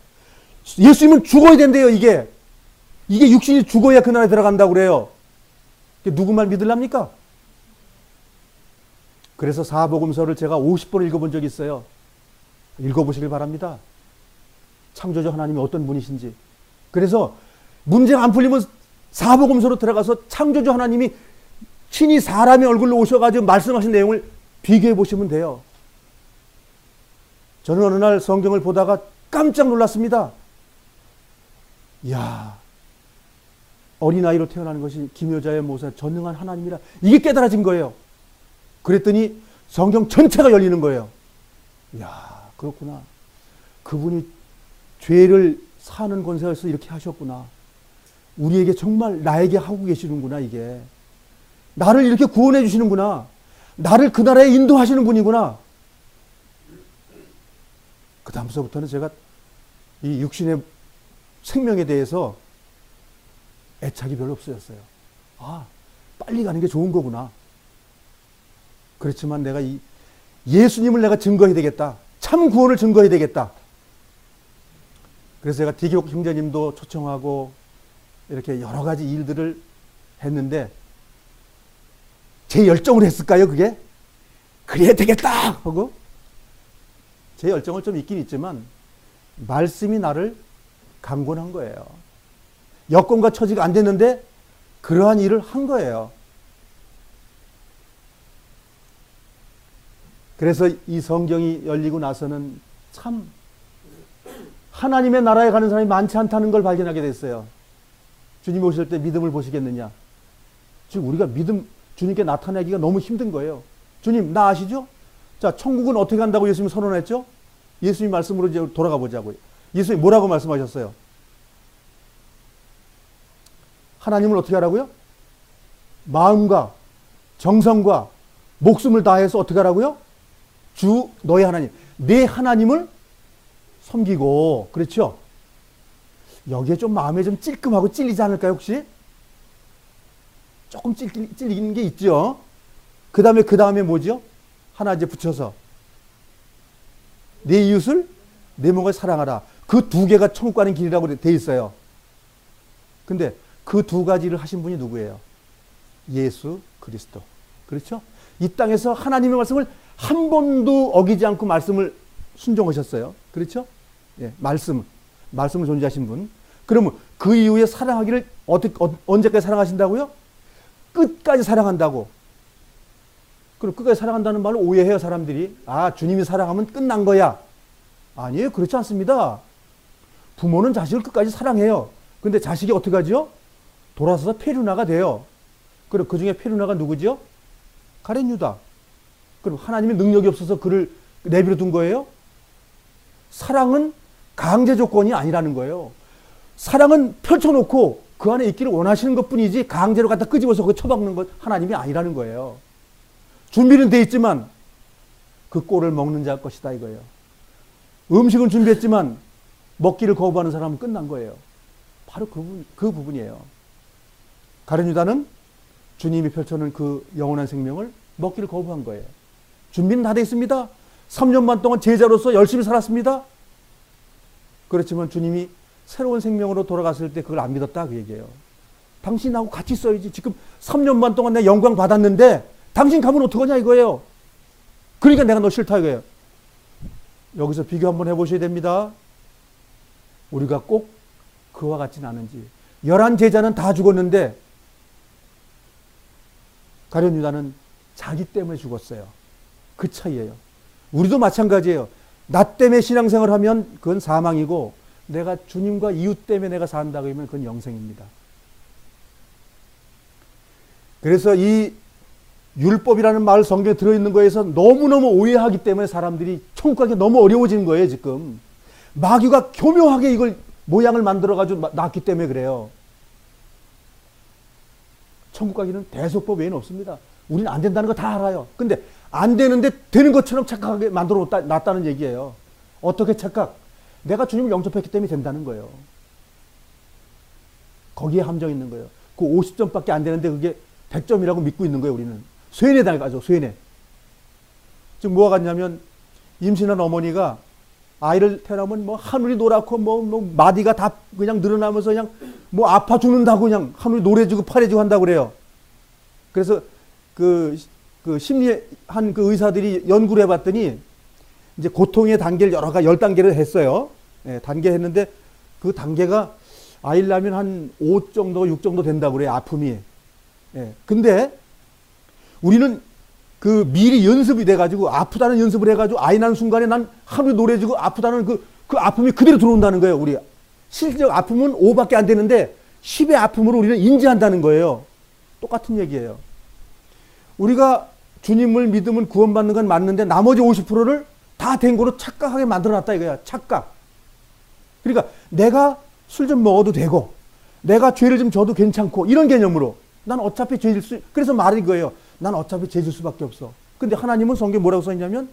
예수님은 죽어야 된대요, 이게 육신이 죽어야 그 나라에 들어간다고 그래요. 누구 말 믿으랍니까? 그래서 사복음서를 제가 50번 읽어본 적이 있어요. 읽어보시길 바랍니다. 창조주 하나님이 어떤 분이신지. 그래서 문제가 안 풀리면 사복음서로 들어가서 창조주 하나님이 친히 사람의 얼굴로 오셔가지고 말씀하신 내용을 비교해 보시면 돼요. 저는 어느 날 성경을 보다가 깜짝 놀랐습니다. 이야, 어린아이로 태어나는 것이 기묘자의 모사 전능한 하나님이라 이게 깨달아진 거예요. 그랬더니 성경 전체가 열리는 거예요. 이야, 그렇구나. 그분이 죄를 사는 권세에서 이렇게 하셨구나. 우리에게 정말 나에게 하고 계시는구나. 이게 나를 이렇게 구원해 주시는구나. 나를 그 나라에 인도하시는 분이구나. 그 다음서부터는 제가 이 육신의 생명에 대해서 애착이 별로 없어졌어요. 아, 빨리 가는 게 좋은 거구나. 그렇지만 내가 예수님을 내가 증거해야 되겠다. 참 구원을 증거해야 되겠다. 그래서 제가 디기옥 형제님도 초청하고 이렇게 여러 가지 일들을 했는데 제 열정으로 했을까요, 그게? 그래야 되겠다! 하고 제 열정은 좀 있긴 있지만 말씀이 나를 강권한 거예요. 여건과 처지가 안 됐는데 그러한 일을 한 거예요. 그래서 이 성경이 열리고 나서는 참 하나님의 나라에 가는 사람이 많지 않다는 걸 발견하게 됐어요. 주님 오실 때 믿음을 보시겠느냐? 지금 우리가 주님께 나타내기가 너무 힘든 거예요. 주님, 나 아시죠? 자, 천국은 어떻게 간다고 예수님이 선언했죠? 예수님 말씀으로 이제 돌아가 보자고요. 예수님이 뭐라고 말씀하셨어요? 하나님을 어떻게 하라고요? 마음과 정성과 목숨을 다해서 어떻게 하라고요? 주 너의 하나님, 내 하나님을 섬기고. 그렇죠? 여기에 좀 마음에 좀 찔끔하고 찔리지 않을까요, 혹시? 조금 찔리는 게 있죠. 그 다음에 뭐죠? 하나 이제 붙여서 내 이웃을 내 몸과 사랑하라. 그 두 개가 천국 가는 길이라고 돼 있어요. 근데 그 두 가지를 하신 분이 누구예요? 예수 그리스도. 그렇죠? 이 땅에서 하나님의 말씀을 한 번도 어기지 않고 말씀을 순종하셨어요. 그렇죠? 예, 말씀을 존재하신 분. 그러면 그 이후에 사랑하기를 언제까지 사랑하신다고요? 끝까지 사랑한다고. 그럼 끝까지 사랑한다는 말을 오해해요, 사람들이. 아, 주님이 사랑하면 끝난 거야. 아니에요. 그렇지 않습니다. 부모는 자식을 끝까지 사랑해요. 근데 자식이 어떻게 하죠? 돌아서서 페류나가 돼요. 그리고 그 중에 페류나가 누구죠? 가룟 유다. 그럼 하나님의 능력이 없어서 그를 내버려 둔 거예요? 사랑은 강제 조건이 아니라는 거예요. 사랑은 펼쳐놓고 그 안에 있기를 원하시는 것 뿐이지 강제로 갖다 끄집어서 그 처박는 것 하나님이 아니라는 거예요. 준비는 돼 있지만 그 꼴을 먹는 자 것이다 이거예요. 음식은 준비했지만 먹기를 거부하는 사람은 끝난 거예요. 바로 그 부분이에요. 가룟 유다는 주님이 펼쳐놓은 그 영원한 생명을 먹기를 거부한 거예요. 준비는 다 돼 있습니다. 3년 반 동안 제자로서 열심히 살았습니다. 그렇지만 주님이 새로운 생명으로 돌아갔을 때 그걸 안 믿었다 그 얘기예요. 당신 나하고 같이 있어야지. 지금 3년 반 동안 내가 영광 받았는데 당신 가면 어떡하냐 이거예요. 그러니까 내가 너 싫다 이거예요. 여기서 비교 한번 해보셔야 됩니다. 우리가 꼭 그와 같지는 않은지. 11 제자는 다 죽었는데 가룟 유다는 자기 때문에 죽었어요. 그 차이예요. 우리도 마찬가지예요. 나 때문에 신앙생활을 하면 그건 사망이고 내가 주님과 이웃 때문에 내가 산다 그러면 그건 영생입니다. 그래서 이 율법이라는 말 성경에 들어있는 거에서 너무너무 오해하기 때문에 사람들이 천국 가기 너무 어려워지는 거예요 지금. 마귀가 교묘하게 이걸 모양을 만들어가지고 놨기 때문에 그래요. 천국 가기는 대속법 외에는 없습니다. 우리는 안 된다는 거 다 알아요. 근데 안 되는데 되는 것처럼 착각하게 만들어 놨다는 얘기예요. 어떻게 착각? 내가 주님을 영접했기 때문에 된다는 거예요. 거기에 함정 있는 거예요. 그 50점밖에 안 되는데 그게 100점이라고 믿고 있는 거예요 우리는. 쇠뇌 당해가지고 쇠뇌. 지금 뭐가 같냐면 임신한 어머니가 아이를 태어나면 뭐 하늘이 노랗고 뭐 마디가 다 그냥 늘어나면서 그냥 뭐 아파 죽는다고 그냥 하늘이 노래지고 파래지고 한다고 그래요. 그래서 그 심리한 그 의사들이 연구를 해봤더니 이제 고통의 단계를 여러 가지 10단계를 했어요. 예, 단계 했는데 그 단계가 아이를 낳으면 한 5 정도, 6 정도 된다고 그래요. 아픔이. 예, 근데 우리는 그 미리 연습이 돼가지고 아프다는 연습을 해가지고 아이 낳는 순간에 난 하늘이 노래지고 아프다는 그 아픔이 그대로 들어온다는 거예요. 우리 실질적 아픔은 5밖에 안 되는데 10의 아픔으로 우리는 인지한다는 거예요. 똑같은 얘기예요. 우리가 주님을 믿으면 구원받는 건 맞는데 나머지 50%를 다 된 거로 착각하게 만들어놨다 이거야. 착각. 그러니까 내가 술 좀 먹어도 되고 내가 죄를 좀 져도 괜찮고 이런 개념으로 난 어차피 죄질 수, 그래서 말이 이거예요. 난 어차피 죄질 수밖에 없어. 근데 하나님은 성경에 뭐라고 써있냐면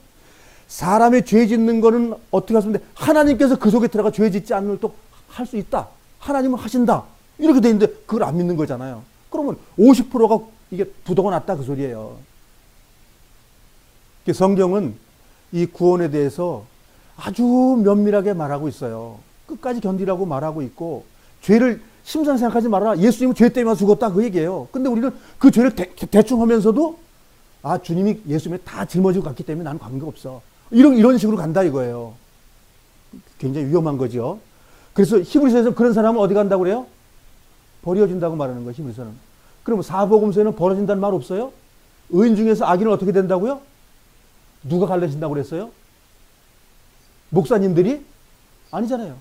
사람의 죄 짓는 거는 어떻게 하시면 돼? 하나님께서 그 속에 들어가 죄 짓지 않는 또 할 수 있다. 하나님은 하신다. 이렇게 돼 있는데 그걸 안 믿는 거잖아요. 그러면 50%가 이게 부도가 났다 그 소리예요. 성경은 이 구원에 대해서 아주 면밀하게 말하고 있어요. 끝까지 견디라고 말하고 있고 죄를 심상 생각하지 말아라. 예수님은 죄 때문에 죽었다 그 얘기예요. 근데 우리는 그 죄를 대충 하면서도 아 주님이 예수님을 다 짊어지고 갔기 때문에 나는 관계가 없어. 이런 식으로 간다 이거예요. 굉장히 위험한 거죠. 그래서 히브리서에서 그런 사람은 어디 간다고 그래요? 버려진다고 말하는 거예요. 히브리서는. 그러면 사복음서에는 버려진다는 말 없어요? 의인 중에서 악인은 어떻게 된다고요? 누가 갈라진다고 그랬어요? 목사님들이? 아니잖아요.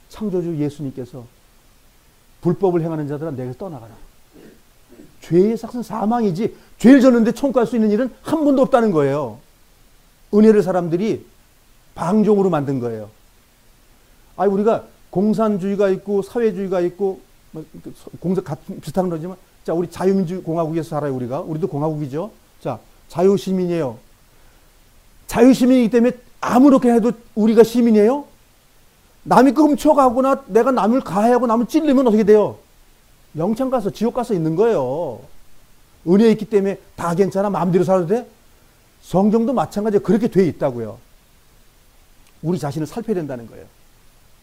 창조주 예수님께서 불법을 행하는 자들아 내게서 떠나가라. 죄의 삭은 사망이지 죄를 졌는데 천국 갈 수 있는 일은 한 번도 없다는 거예요. 은혜를 사람들이 방종으로 만든 거예요. 우리가 공산주의가 있고 사회주의가 있고 비슷한 거지만, 자, 우리 자유민주 공화국에서 살아요. 우리도 공화국이죠. 자, 자유시민이에요. 자유시민이기 때문에 아무렇게 해도 우리가 시민이에요? 남이 거 훔쳐가거나 내가 남을 가해하고 남을 찔리면 어떻게 돼요? 영창 가서 지옥 가서 있는 거예요. 은혜 있기 때문에 다 괜찮아, 마음대로 살아도 돼? 성경도 마찬가지로 그렇게 돼 있다고요. 우리 자신을 살펴야 된다는 거예요.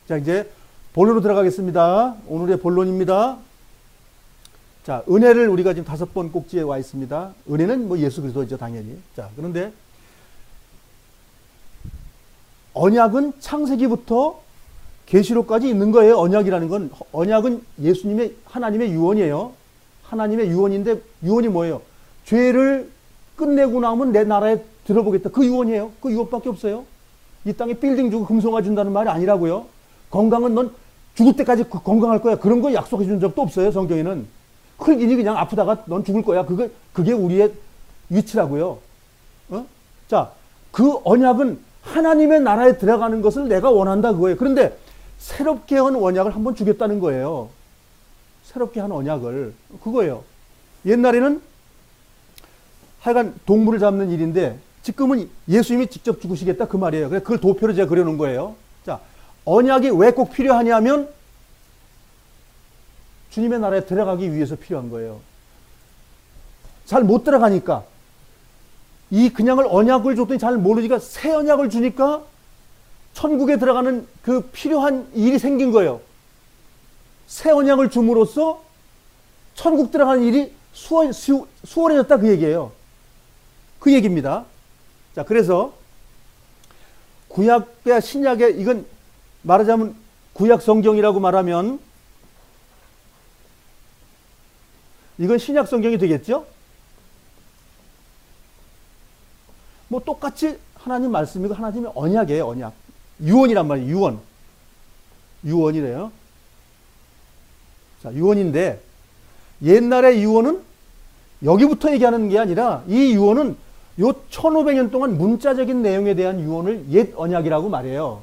자, 이제 본론으로 들어가겠습니다. 오늘의 본론입니다. 자, 은혜를 우리가 지금 5번 꼭지에 와 있습니다. 은혜는 뭐 예수 그리스도죠, 당연히. 자, 그런데 언약은 창세기부터 계시록까지 있는 거예요. 언약이라는 건, 언약은 예수님의, 하나님의 유언이에요. 하나님의 유언인데, 유언이 뭐예요? 죄를 끝내고 나면 내 나라에 들어보겠다. 그 유언이에요. 그 유언밖에 없어요. 이 땅에 빌딩 주고 금송아 준다는 말이 아니라고요. 건강은 넌 죽을 때까지 건강할 거야. 그런 거 약속해 준 적도 없어요. 성경에는. 흙이니 그냥 아프다가 넌 죽을 거야. 그게 우리의 위치라고요. 자, 그 언약은 하나님의 나라에 들어가는 것을 내가 원한다 그거예요. 그런데 새롭게 한 언약을 한번 주겠다는 거예요. 새롭게 한 언약을. 그거예요. 옛날에는 하여간 동물을 잡는 일인데 지금은 예수님이 직접 죽으시겠다 그 말이에요. 그래서 그걸 도표로 제가 그려놓은 거예요. 자, 언약이 왜 꼭 필요하냐면 주님의 나라에 들어가기 위해서 필요한 거예요. 잘 못 들어가니까 이 그냥을 언약을 줬더니 잘 모르니까 새 언약을 주니까 천국에 들어가는 그 필요한 일이 생긴 거예요. 새 언약을 줌으로써 천국 들어가는 일이 수월해졌다 그 얘기예요. 그 얘기입니다. 자, 그래서 구약과 신약의, 이건 말하자면 구약 성경이라고 말하면 이건 신약 성경이 되겠죠? 뭐 똑같이 하나님 말씀이고 하나님의 언약이에요. 언약. 유언이란 말이에요. 유언. 유언이래요. 자, 유언인데 옛날의 유언은 여기부터 얘기하는 게 아니라 이 유언은 요 1500년 동안 문자적인 내용에 대한 유언을 옛 언약이라고 말해요.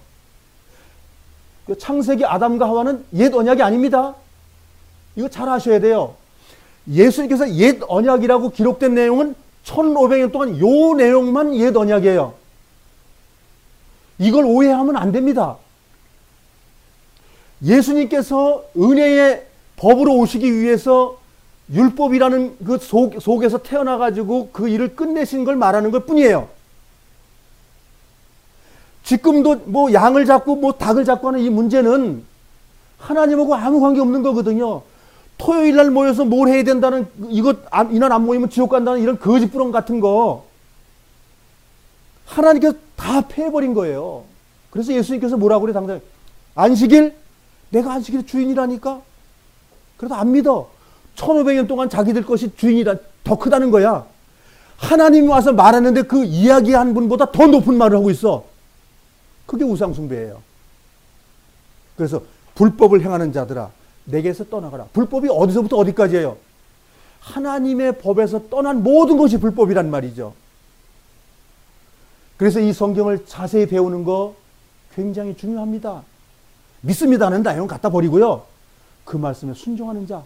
창세기 아담과 하와는 옛 언약이 아닙니다. 이거 잘 아셔야 돼요. 예수님께서 옛 언약이라고 기록된 내용은 1500년 동안 요 내용만 옛 언약이에요. 이걸 오해하면 안 됩니다. 예수님께서 은혜의 법으로 오시기 위해서 율법이라는 그 속에서 태어나가지고 그 일을 끝내신 걸 말하는 것 뿐이에요. 지금도 뭐 양을 잡고 뭐 닭을 잡고 하는 이 문제는 하나님하고 아무 관계 없는 거거든요. 토요일 날 모여서 뭘 해야 된다는, 이날 안 모이면 지옥 간다는 이런 거짓부렁 같은 거 하나님께서 다 패해버린 거예요. 그래서 예수님께서 뭐라고 그래 당장 안식일? 내가 안식일의 주인이라니까? 그래도 안 믿어. 1500년 동안 자기들 것이 주인이라 더 크다는 거야. 하나님이 와서 말하는데 그 이야기한 분보다 더 높은 말을 하고 있어. 그게 우상숭배예요. 그래서 불법을 행하는 자들아 내게서 떠나가라. 불법이 어디서부터 어디까지예요? 하나님의 법에서 떠난 모든 것이 불법이란 말이죠. 그래서 이 성경을 자세히 배우는 거 굉장히 중요합니다. 믿습니다는 내용 갖다 버리고요. 그 말씀에 순종하는 자.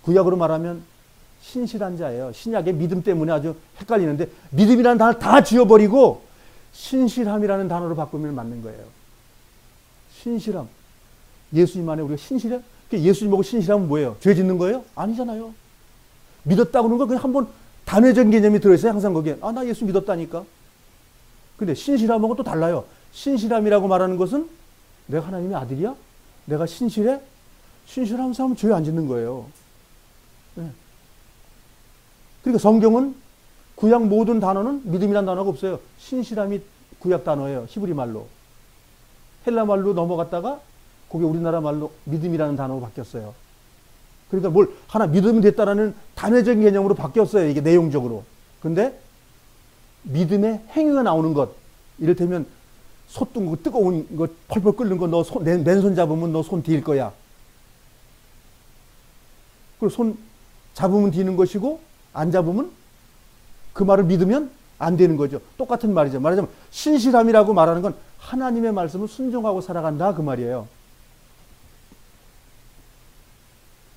구약으로 말하면 신실한 자예요. 신약의 믿음 때문에 아주 헷갈리는데 믿음이라는 단어 다 지워버리고 신실함이라는 단어로 바꾸면 맞는 거예요. 신실함. 예수님 안에 우리가 신실해? 예수님 보고 신실하면 뭐예요? 죄 짓는 거예요? 아니잖아요. 믿었다고 하는 건 그냥 한번 단회적인 개념이 들어있어요. 항상 거기에. 나 예수 믿었다니까. 근데 신실함하고 또 달라요. 신실함이라고 말하는 것은 내가 하나님의 아들이야? 내가 신실해? 신실한 사람은 죄 안 짓는 거예요. 네. 그러니까 성경은 구약 모든 단어는 믿음이라는 단어가 없어요. 신실함이 구약 단어예요. 히브리 말로. 헬라 말로 넘어갔다가 그게 우리나라 말로 믿음이라는 단어로 바뀌었어요. 그러니까 뭘 하나 믿음이 됐다라는 단회적인 개념으로 바뀌었어요. 이게 내용적으로. 근데 믿음의 행위가 나오는 것. 이를테면 솥 둔 거 뜨거운 거 펄펄 끓는 거 너 맨손 잡으면 너 손 뒤일 거야. 그리고 손 잡으면 되는 것이고 안 잡으면 그 말을 믿으면 안 되는 거죠. 똑같은 말이죠. 말하자면 신실함이라고 말하는 건 하나님의 말씀을 순종하고 살아간다 그 말이에요.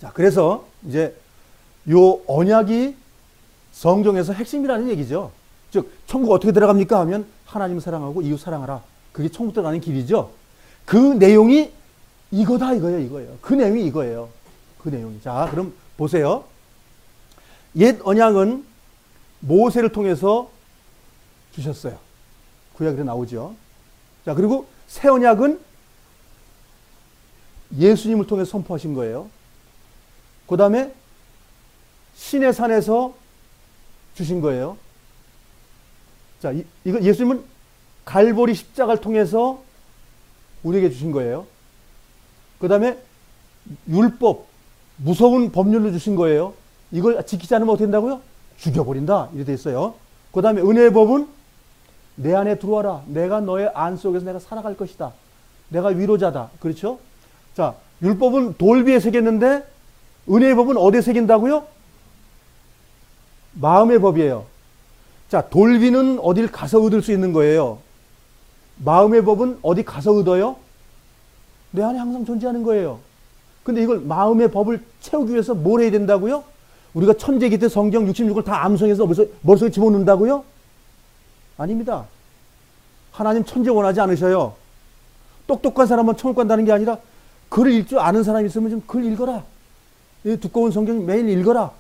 자, 그래서 이제 요 언약이 성경에서 핵심이라는 얘기죠. 즉 천국 어떻게 들어갑니까 하면 하나님 사랑하고 이웃 사랑하라. 그게 천국 들어가는 길이죠. 그 내용이 이거다 이거예요. 그 내용이 이거예요. 그 내용이. 자, 그럼 보세요. 옛 언약은 모세를 통해서 주셨어요. 구약에 나오죠. 자, 그리고 새 언약은 예수님을 통해 선포하신 거예요. 그 다음에 신의 산에서 주신 거예요. 자, 이거 예수님은 갈보리 십자가를 통해서 우리에게 주신 거예요. 그 다음에 율법, 무서운 법률로 주신 거예요. 이걸 지키지 않으면 어떻게 된다고요? 죽여버린다. 이렇게 돼 있어요. 그 다음에 은혜의 법은 내 안에 들어와라. 내가 너의 안 속에서 내가 살아갈 것이다. 내가 위로자다. 그렇죠? 자, 율법은 돌비에 새겼는데 은혜의 법은 어디에 새긴다고요? 마음의 법이에요. 자, 돌비는 어딜 가서 얻을 수 있는 거예요. 마음의 법은 어디 가서 얻어요? 내 안에 항상 존재하는 거예요. 근데 이걸 마음의 법을 채우기 위해서 뭘 해야 된다고요? 우리가 천재기 때 성경 66을 다 암송해서 머릿속에 집어넣는다고요? 아닙니다. 하나님 천재 원하지 않으셔요. 똑똑한 사람만 천국 간다는 게 아니라 글을 읽을 줄 아는 사람이 있으면 좀 글 읽어라. 이 두꺼운 성경 매일 읽어라.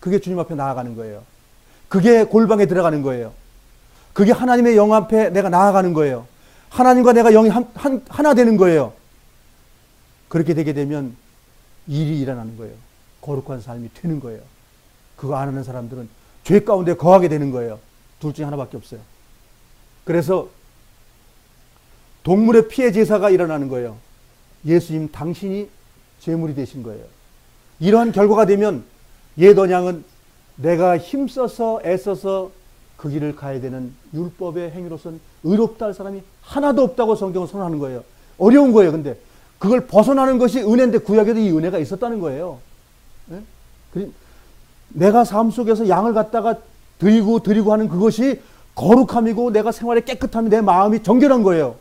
그게 주님 앞에 나아가는 거예요. 그게 골방에 들어가는 거예요. 그게 하나님의 영 앞에 내가 나아가는 거예요. 하나님과 내가 영이 하나 되는 거예요. 그렇게 되게 되면 일이 일어나는 거예요. 거룩한 삶이 되는 거예요. 그거 안 하는 사람들은 죄 가운데 거하게 되는 거예요. 둘 중에 하나밖에 없어요. 그래서 동물의 피해 제사가 일어나는 거예요. 예수님 당신이 제물이 되신 거예요. 이러한 결과가 되면 옛 언약은 내가 힘써서 애써서 그 길을 가야 되는 율법의 행위로서는 의롭다 할 사람이 하나도 없다고 성경은 선언하는 거예요. 어려운 거예요. 근데 그걸 벗어나는 것이 은혜인데 구약에도 이 은혜가 있었다는 거예요. 네? 내가 삶 속에서 양을 갖다가 드리고 하는 그것이 거룩함이고 내가 생활의 깨끗함이 내 마음이 정결한 거예요.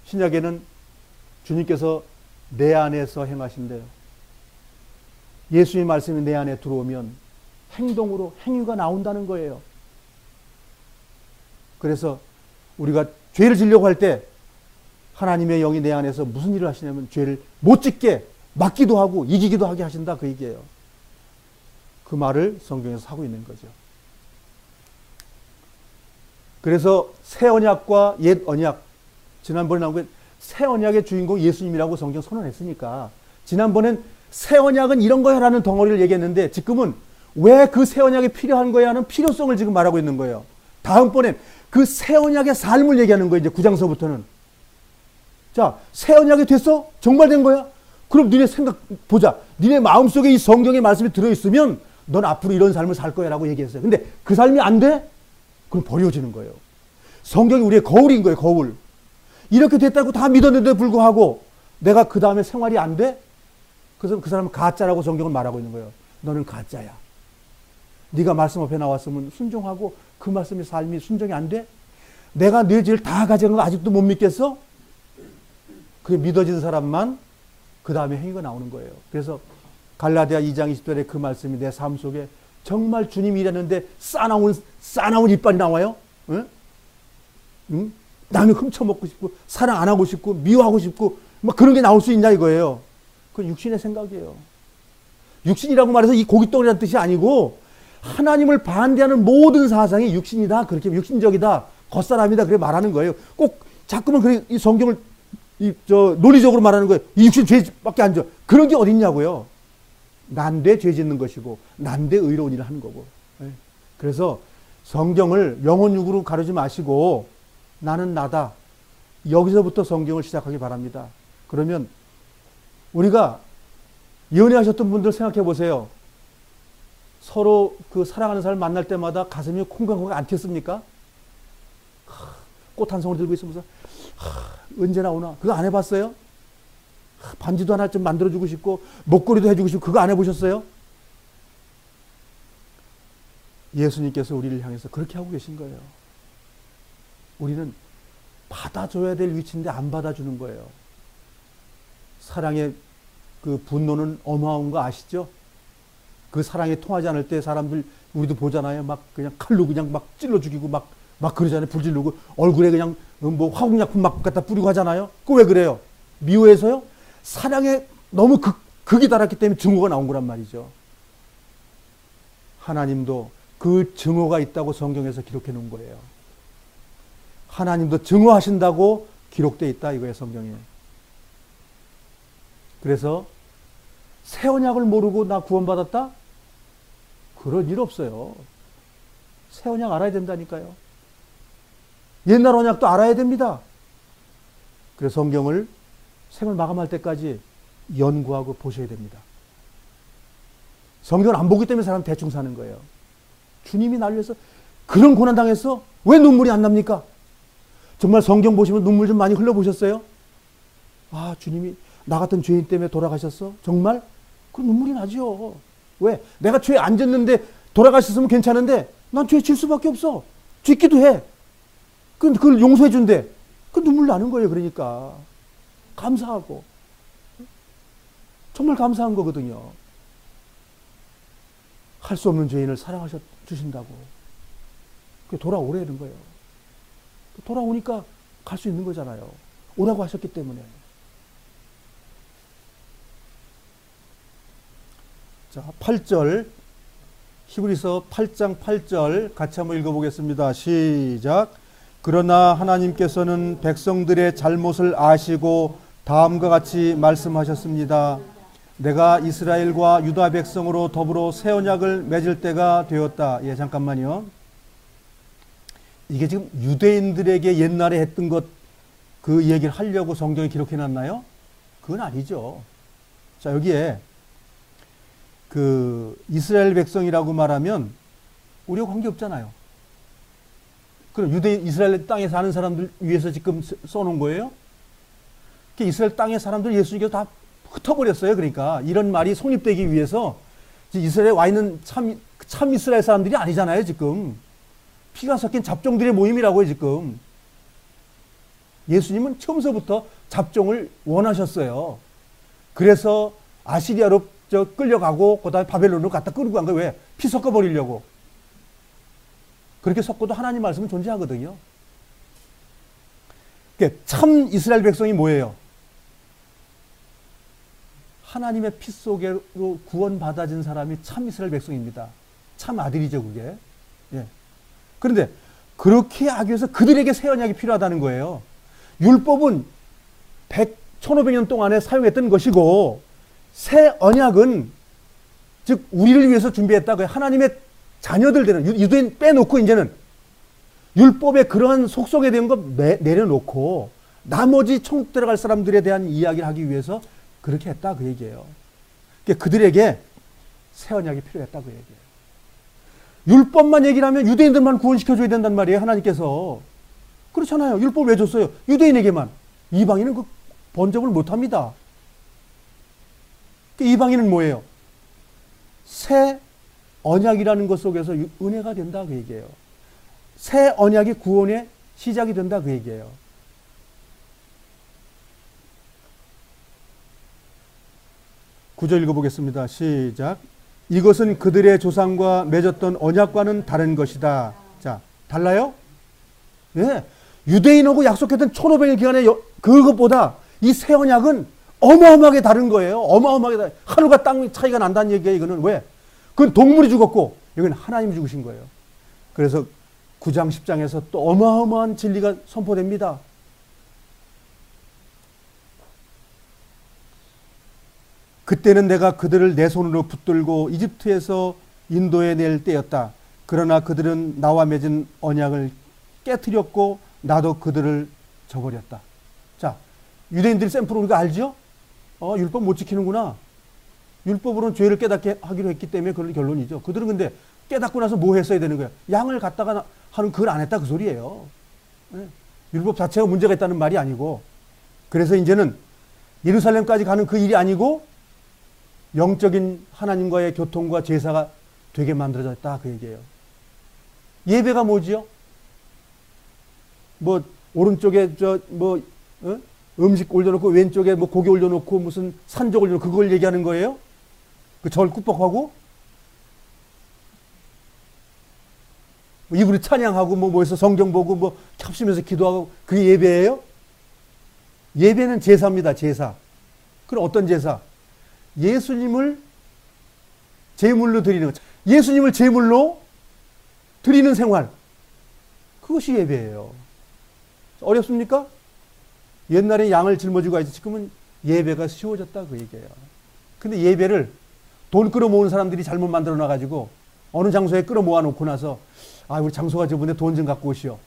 신약에는 주님께서 내 안에서 행하신대요. 예수의 말씀이 내 안에 들어오면 행동으로 행위가 나온다는 거예요. 그래서 우리가 죄를 지려고 할 때 하나님의 영이 내 안에서 무슨 일을 하시냐면 죄를 못 짓게 막기도 하고 이기기도 하게 하신다 그 얘기예요. 그 말을 성경에서 하고 있는 거죠. 그래서 새 언약과 옛 언약, 지난번에 나온 게 새 언약의 주인공 예수님이라고 성경 선언했으니까 지난번엔 새 언약은 이런 거야라는 덩어리를 얘기했는데 지금은 왜 그 새 언약이 필요한 거야 하는 필요성을 지금 말하고 있는 거예요. 다음번엔 그 새 언약의 삶을 얘기하는 거예요. 이제 9장서부터는. 자, 새 언약이 됐어? 정말 된 거야? 그럼 니네 생각 보자. 니네 마음속에 이 성경의 말씀이 들어있으면 넌 앞으로 이런 삶을 살 거야 라고 얘기했어요. 근데 그 삶이 안 돼? 그럼 버려지는 거예요. 성경이 우리의 거울인 거예요. 거울. 이렇게 됐다고 다 믿었는데 불구하고 내가 그 다음에 생활이 안 돼? 그래서 그 사람은 가짜라고 성경은 말하고 있는 거예요. 너는 가짜야. 네가 말씀 앞에 나왔으면 순종하고 그 말씀의 삶이 순종이 안 돼? 내가 네 죄를 다 가져간 거 아직도 못 믿겠어? 그게 믿어진 사람만 그 다음에 행위가 나오는 거예요. 그래서 갈라디아 2장 20절에 그 말씀이 내 삶 속에 정말 주님이 일했는데 싸나운 이빨이 나와요? 응? 응? 남이 훔쳐먹고 싶고 사랑 안 하고 싶고 미워하고 싶고 막 그런 게 나올 수 있냐 이거예요. 그건 육신의 생각이에요. 육신이라고 말해서 이 고깃덩어리라는 뜻이 아니고 하나님을 반대하는 모든 사상이 육신이다. 그렇게 육신적이다. 겉사람이다. 그렇게 말하는 거예요. 꼭 자꾸만 그래 이 성경을 논리적으로 말하는 거예요. 이 육신 죄밖에 안 줘. 그런 게 어딨냐고요. 난데 죄 짓는 것이고 난데 의로운 일을 하는 거고. 그래서 성경을 영혼육으로 가르지 마시고 나는 나다. 여기서부터 성경을 시작하기 바랍니다. 그러면 우리가 연애하셨던 분들 생각해 보세요. 서로 그 사랑하는 사람을 만날 때마다 가슴이 콩강콩강 안 튀었습니까? 꽃 한 송이 들고 있으면서 언제 나오나? 그거 안 해봤어요? 반지도 하나 좀 만들어주고 싶고 목걸이도 해주고 싶고 그거 안 해보셨어요? 예수님께서 우리를 향해서 그렇게 하고 계신 거예요. 우리는 받아줘야 될 위치인데 안 받아주는 거예요. 사랑의 그 분노는 어마어마한 거 아시죠? 그 사랑이 통하지 않을 때 사람들 우리도 보잖아요. 막 그냥 칼로 그냥 막 찔러 죽이고 막 그러잖아요. 불 지르고 얼굴에 그냥 뭐 화공약품 막 갖다 뿌리고 하잖아요. 그거 왜 그래요? 미워해서요? 사랑에 너무 극이 달았기 때문에 증오가 나온 거란 말이죠. 하나님도 그 증오가 있다고 성경에서 기록해 놓은 거예요. 하나님도 증오하신다고 기록되어 있다 이거예요, 성경에. 그래서 새 언약을 모르고 나 구원받았다? 그럴 일 없어요. 새 언약 알아야 된다니까요. 옛날 언약도 알아야 됩니다. 그래서 성경을 생을 마감할 때까지 연구하고 보셔야 됩니다. 성경을 안 보기 때문에 사람 대충 사는 거예요. 주님이 날 위해서 그런 고난 당했어? 왜 눈물이 안 납니까? 정말 성경 보시면 눈물 좀 많이 흘려보셨어요? 아, 주님이 나 같은 죄인 때문에 돌아가셨어? 정말? 그럼 눈물이 나죠. 왜? 내가 죄 안 졌는데 돌아가셨으면 괜찮은데 난 죄 질 수밖에 없어. 짓기도 해. 그걸 용서해 준대. 그 눈물 나는 거예요. 그러니까 감사하고 정말 감사한 거거든요. 할 수 없는 죄인을 사랑하셔 주신다고. 돌아오라는 거예요. 돌아오니까 갈 수 있는 거잖아요. 오라고 하셨기 때문에. 자, 8절 히브리서 8장 8절 같이 한번 읽어보겠습니다. 시작. 그러나 하나님께서는 백성들의 잘못을 아시고 다음과 같이 말씀하셨습니다. 내가 이스라엘과 유다 백성으로 더불어 새 언약을 맺을 때가 되었다. 예, 잠깐만요. 이게 지금 유대인들에게 옛날에 했던 것, 그 얘기를 하려고 성경에 기록해 놨나요? 그건 아니죠. 자, 여기에 그 이스라엘 백성이라고 말하면 우리와 관계없잖아요. 그럼 유대인 이스라엘 땅에 사는 사람들 위해서 지금 써놓은 거예요? 이스라엘 땅의 사람들 예수님께서 다 흩어버렸어요. 그러니까 이런 말이 성립되기 위해서 이스라엘에 와 있는 참 이스라엘 사람들이 아니잖아요. 지금 피가 섞인 잡종들의 모임이라고요. 지금 예수님은 처음서부터 잡종을 원하셨어요. 그래서 아시리아로 끌려가고 그다음에 바벨론으로 갖다 끌고 간 거예요. 왜? 피 섞어버리려고. 그렇게 섞어도 하나님 말씀은 존재하거든요. 그러니까 참 이스라엘 백성이 뭐예요? 하나님의 피 속으로 구원받아진 사람이 참 이스라엘 백성입니다. 참 아들이죠, 그게. 예. 그런데 그렇게 하기 위해서 그들에게 새 언약이 필요하다는 거예요. 율법은 1500년 동안에 사용했던 것이고 새 언약은 즉 우리를 위해서 준비했다고요. 하나님의 자녀들 되는 유대인 빼놓고 이제는 율법의 그러한 속성에 대한 거 내려놓고 나머지 천국 들어갈 사람들에 대한 이야기를 하기 위해서 그렇게 했다 그 얘기예요. 그러니까 그들에게 새 언약이 필요했다 그 얘기예요. 율법만 얘기를 하면 유대인들만 구원시켜줘야 된단 말이에요. 하나님께서. 그렇잖아요. 율법 왜 줬어요? 유대인에게만. 이방인은 그 번접을 못합니다. 이방인은 뭐예요? 새 언약이라는 것 속에서 은혜가 된다 그 얘기예요. 새 언약이 구원의 시작이 된다 그 얘기예요. 구절 읽어보겠습니다. 시작. 이것은 그들의 조상과 맺었던 언약과는 다른 것이다. 자, 달라요? 예. 유대인하고 약속했던 1500일 기간에 그것보다 이 새 언약은 어마어마하게 다른 거예요. 어마어마하게 하늘과 땅 차이가 난다는 얘기예요. 이거는 왜? 그건 동물이 죽었고 이건 하나님이 죽으신 거예요. 그래서 9장 10장에서 또 어마어마한 진리가 선포됩니다. 그때는 내가 그들을 내 손으로 붙들고 이집트에서 인도해 낼 때였다. 그러나 그들은 나와 맺은 언약을 깨트렸고 나도 그들을 저버렸다. 자, 유대인들이 샘플을 우리가 알죠? 율법 못 지키는구나. 율법으로는 죄를 깨닫게 하기로 했기 때문에 그런 결론이죠. 그들은 근데 깨닫고 나서 뭐 했어야 되는 거야? 양을 갖다가 하는 그걸 안 했다 그 소리예요. 네. 율법 자체가 문제가 있다는 말이 아니고. 그래서 이제는 예루살렘까지 가는 그 일이 아니고 영적인 하나님과의 교통과 제사가 되게 만들어졌다 그 얘기예요. 예배가 뭐지요? 뭐 오른쪽에 음식 올려놓고 왼쪽에 뭐 고기 올려놓고 무슨 산적 올려놓고 그걸 얘기하는 거예요? 그 절 꾹뻑하고 뭐 입으로 찬양하고 뭐해서 성경 보고 뭐 합심해서 기도하고 그게 예배예요? 예배는 제사입니다. 제사. 그럼 어떤 제사? 예수님을 제물로 드리는 것. 예수님을 제물로 드리는 생활. 그것이 예배예요. 어렵습니까? 옛날에 양을 짊어지고 가야지 지금은 예배가 쉬워졌다 그 얘기예요. 근데 예배를 돈 끌어모으는 사람들이 잘못 만들어 놔가지고 어느 장소에 끌어모아 놓고 나서 아 우리 장소가 좁은데 돈 좀 갖고 오시오.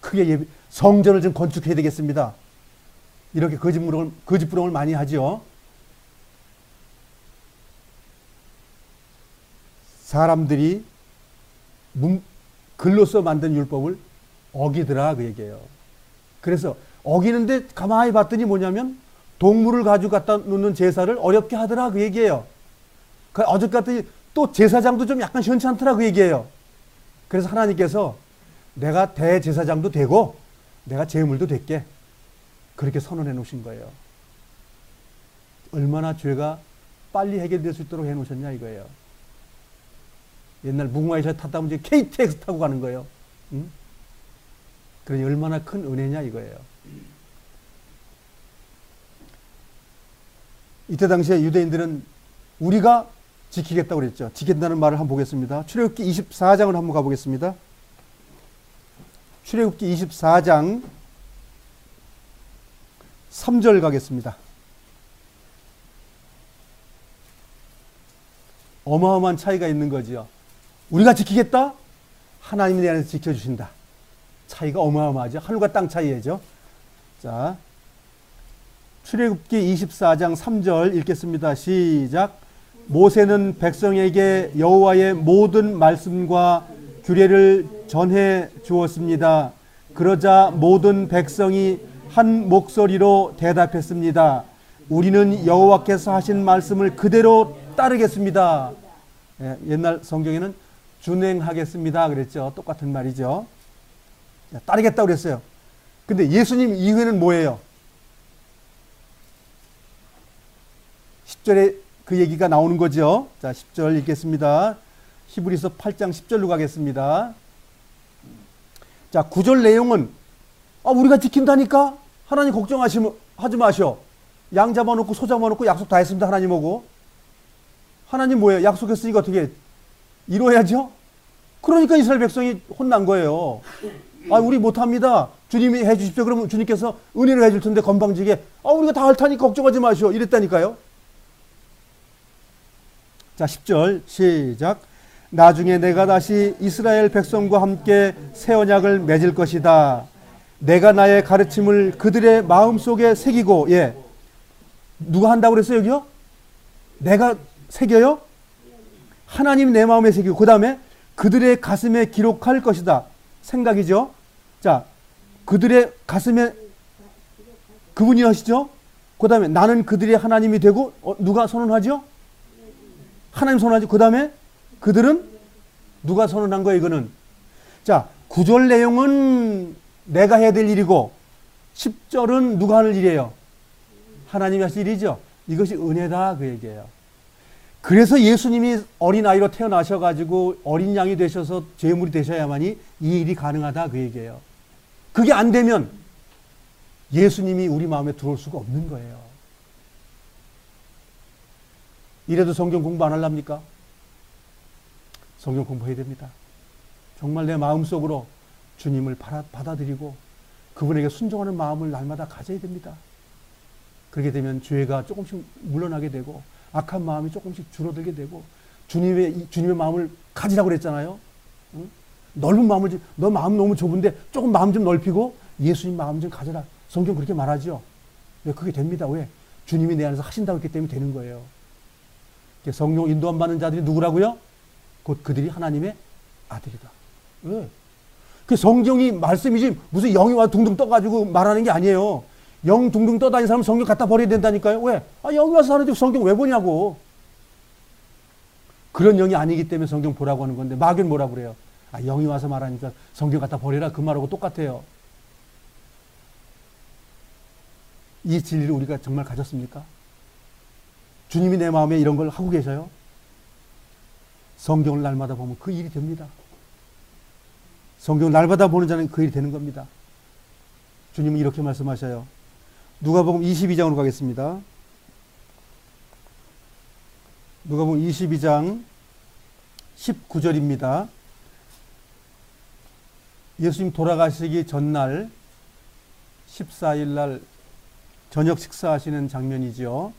크게 예배 성전을 좀 건축해야 되겠습니다. 이렇게 거짓부렁을 많이 하죠. 사람들이 글로써 만든 율법을 어기더라 그 얘기예요. 그래서 어기는데 가만히 봤더니 뭐냐면 동물을 가지고 갖다 놓는 제사를 어렵게 하더라 그 얘기예요. 어저께 같더니 또 제사장도 좀 약간 시원치 않더라 그 얘기예요. 그래서 하나님께서 내가 대제사장도 되고 내가 제물도 될게 그렇게 선언해 놓으신 거예요. 얼마나 죄가 빨리 해결될 수 있도록 해 놓으셨냐 이거예요. 옛날 무궁화기차 탔다 보면 KTX 타고 가는 거예요. 응? 그러니 얼마나 큰 은혜냐 이거예요. 이때 당시에 유대인들은 우리가 지키겠다고 그랬죠. 지킨다는 말을 한번 보겠습니다. 출애굽기 24장을 한번 가보겠습니다. 출애굽기 24장 3절 가겠습니다. 어마어마한 차이가 있는 거지요. 우리가 지키겠다? 하나님이 내 안에서 지켜주신다. 차이가 어마어마하죠. 하늘과 땅 차이죠. 자, 출애굽기 24장 3절 읽겠습니다. 시작. 모세는 백성에게 여호와의 모든 말씀과 규례를 전해 주었습니다. 그러자 모든 백성이 한 목소리로 대답했습니다. 우리는 여호와께서 하신 말씀을 그대로 따르겠습니다. 예, 옛날 성경에는 준행하겠습니다 그랬죠. 똑같은 말이죠. 따르겠다고 그랬어요. 근데 예수님 이후에는 뭐예요? 10절에 그 얘기가 나오는 거죠. 자, 10절 읽겠습니다. 히브리서 8장 10절로 가겠습니다. 자, 9절 내용은 우리가 지킨다니까? 하나님 걱정하지 마셔. 양 잡아놓고 소 잡아놓고 약속 다 했습니다. 하나님 오고. 하나님 뭐예요? 약속했으니까 어떻게 이루어야죠? 그러니까 이스라엘 백성이 혼난 거예요. 우리 못합니다. 주님이 해주십시오. 그러면 주님께서 은혜를 해줄 텐데 건방지게 우리가 다 할 테니까 걱정하지 마시오. 이랬다니까요. 자, 10절 시작. 나중에 내가 다시 이스라엘 백성과 함께 새 언약을 맺을 것이다. 내가 나의 가르침을 그들의 마음속에 새기고 누가 한다고 그랬어요 여기요? 내가 새겨요? 하나님 내 마음에 새기고 그 다음에 그들의 가슴에 기록할 것이다. 생각이죠. 자, 그들의 가슴에 그분이 하시죠. 그 다음에 나는 그들의 하나님이 되고 누가 선언하죠? 하나님 선언하죠. 그 다음에 그들은 누가 선언한 거예요 이거는. 자, 9절 내용은 내가 해야 될 일이고 10절은 누가 하는 일이에요? 하나님이 하실 일이죠. 이것이 은혜다 그 얘기예요. 그래서 예수님이 어린아이로 태어나셔가지고 어린 양이 되셔서 제물이 되셔야만이 이 일이 가능하다 그 얘기예요. 그게 안 되면 예수님이 우리 마음에 들어올 수가 없는 거예요. 이래도 성경 공부 안 하랍니까? 성경 공부해야 됩니다. 정말 내 마음속으로 주님을 받아들이고 그분에게 순종하는 마음을 날마다 가져야 됩니다. 그렇게 되면 죄가 조금씩 물러나게 되고 악한 마음이 조금씩 줄어들게 되고 주님의 마음을 가지라고 그랬잖아요. 응? 넓은 마음을 너 마음 너무 좁은데 조금 마음 좀 넓히고 예수님 마음 좀 가져라. 성경 그렇게 말하죠. 왜 그게 됩니다. 왜? 주님이 내 안에서 하신다고 했기 때문에 되는 거예요. 성령 인도함 받는 자들이 누구라고요? 곧 그들이 하나님의 아들이다. 왜? 그 성경이 말씀이지 무슨 영이 와 둥둥 떠가지고 말하는 게 아니에요. 영 둥둥 떠다니는 사람 성경 갖다 버려야 된다니까요. 왜? 여기 와서 사는데 성경 왜 보냐고. 그런 영이 아니기 때문에 성경 보라고 하는 건데, 마귀는 뭐라고 그래요? 영이 와서 말하니까 성경 갖다 버려라, 그 말하고 똑같아요. 이 진리를 우리가 정말 가졌습니까? 주님이 내 마음에 이런 걸 하고 계셔요? 성경을 날마다 보면 그 일이 됩니다. 성경을 날마다 보는 자는 그 일이 되는 겁니다. 주님은 이렇게 말씀하셔요. 누가복음 22장으로 가겠습니다. 누가복음 22장 19절입니다. 예수님 돌아가시기 전날 14일 날 저녁 식사하시는 장면이죠.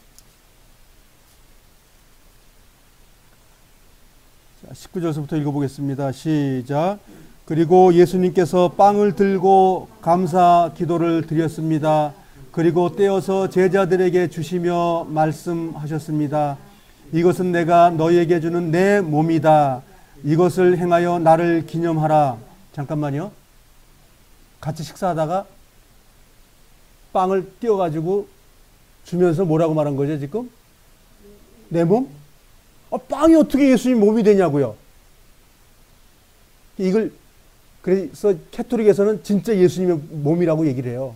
19절부터 읽어보겠습니다. 시작. 그리고 예수님께서 빵을 들고 감사 기도를 드렸습니다. 그리고 떼어서 제자들에게 주시며 말씀하셨습니다. 이것은 내가 너희에게 주는 내 몸이다. 이것을 행하여 나를 기념하라. 잠깐만요. 같이 식사하다가 빵을 띄워가지고 주면서 뭐라고 말한 거죠, 지금? 내 몸? 빵이 어떻게 예수님 몸이 되냐고요. 이걸, 그래서 캐토릭에서는 진짜 예수님의 몸이라고 얘기를 해요.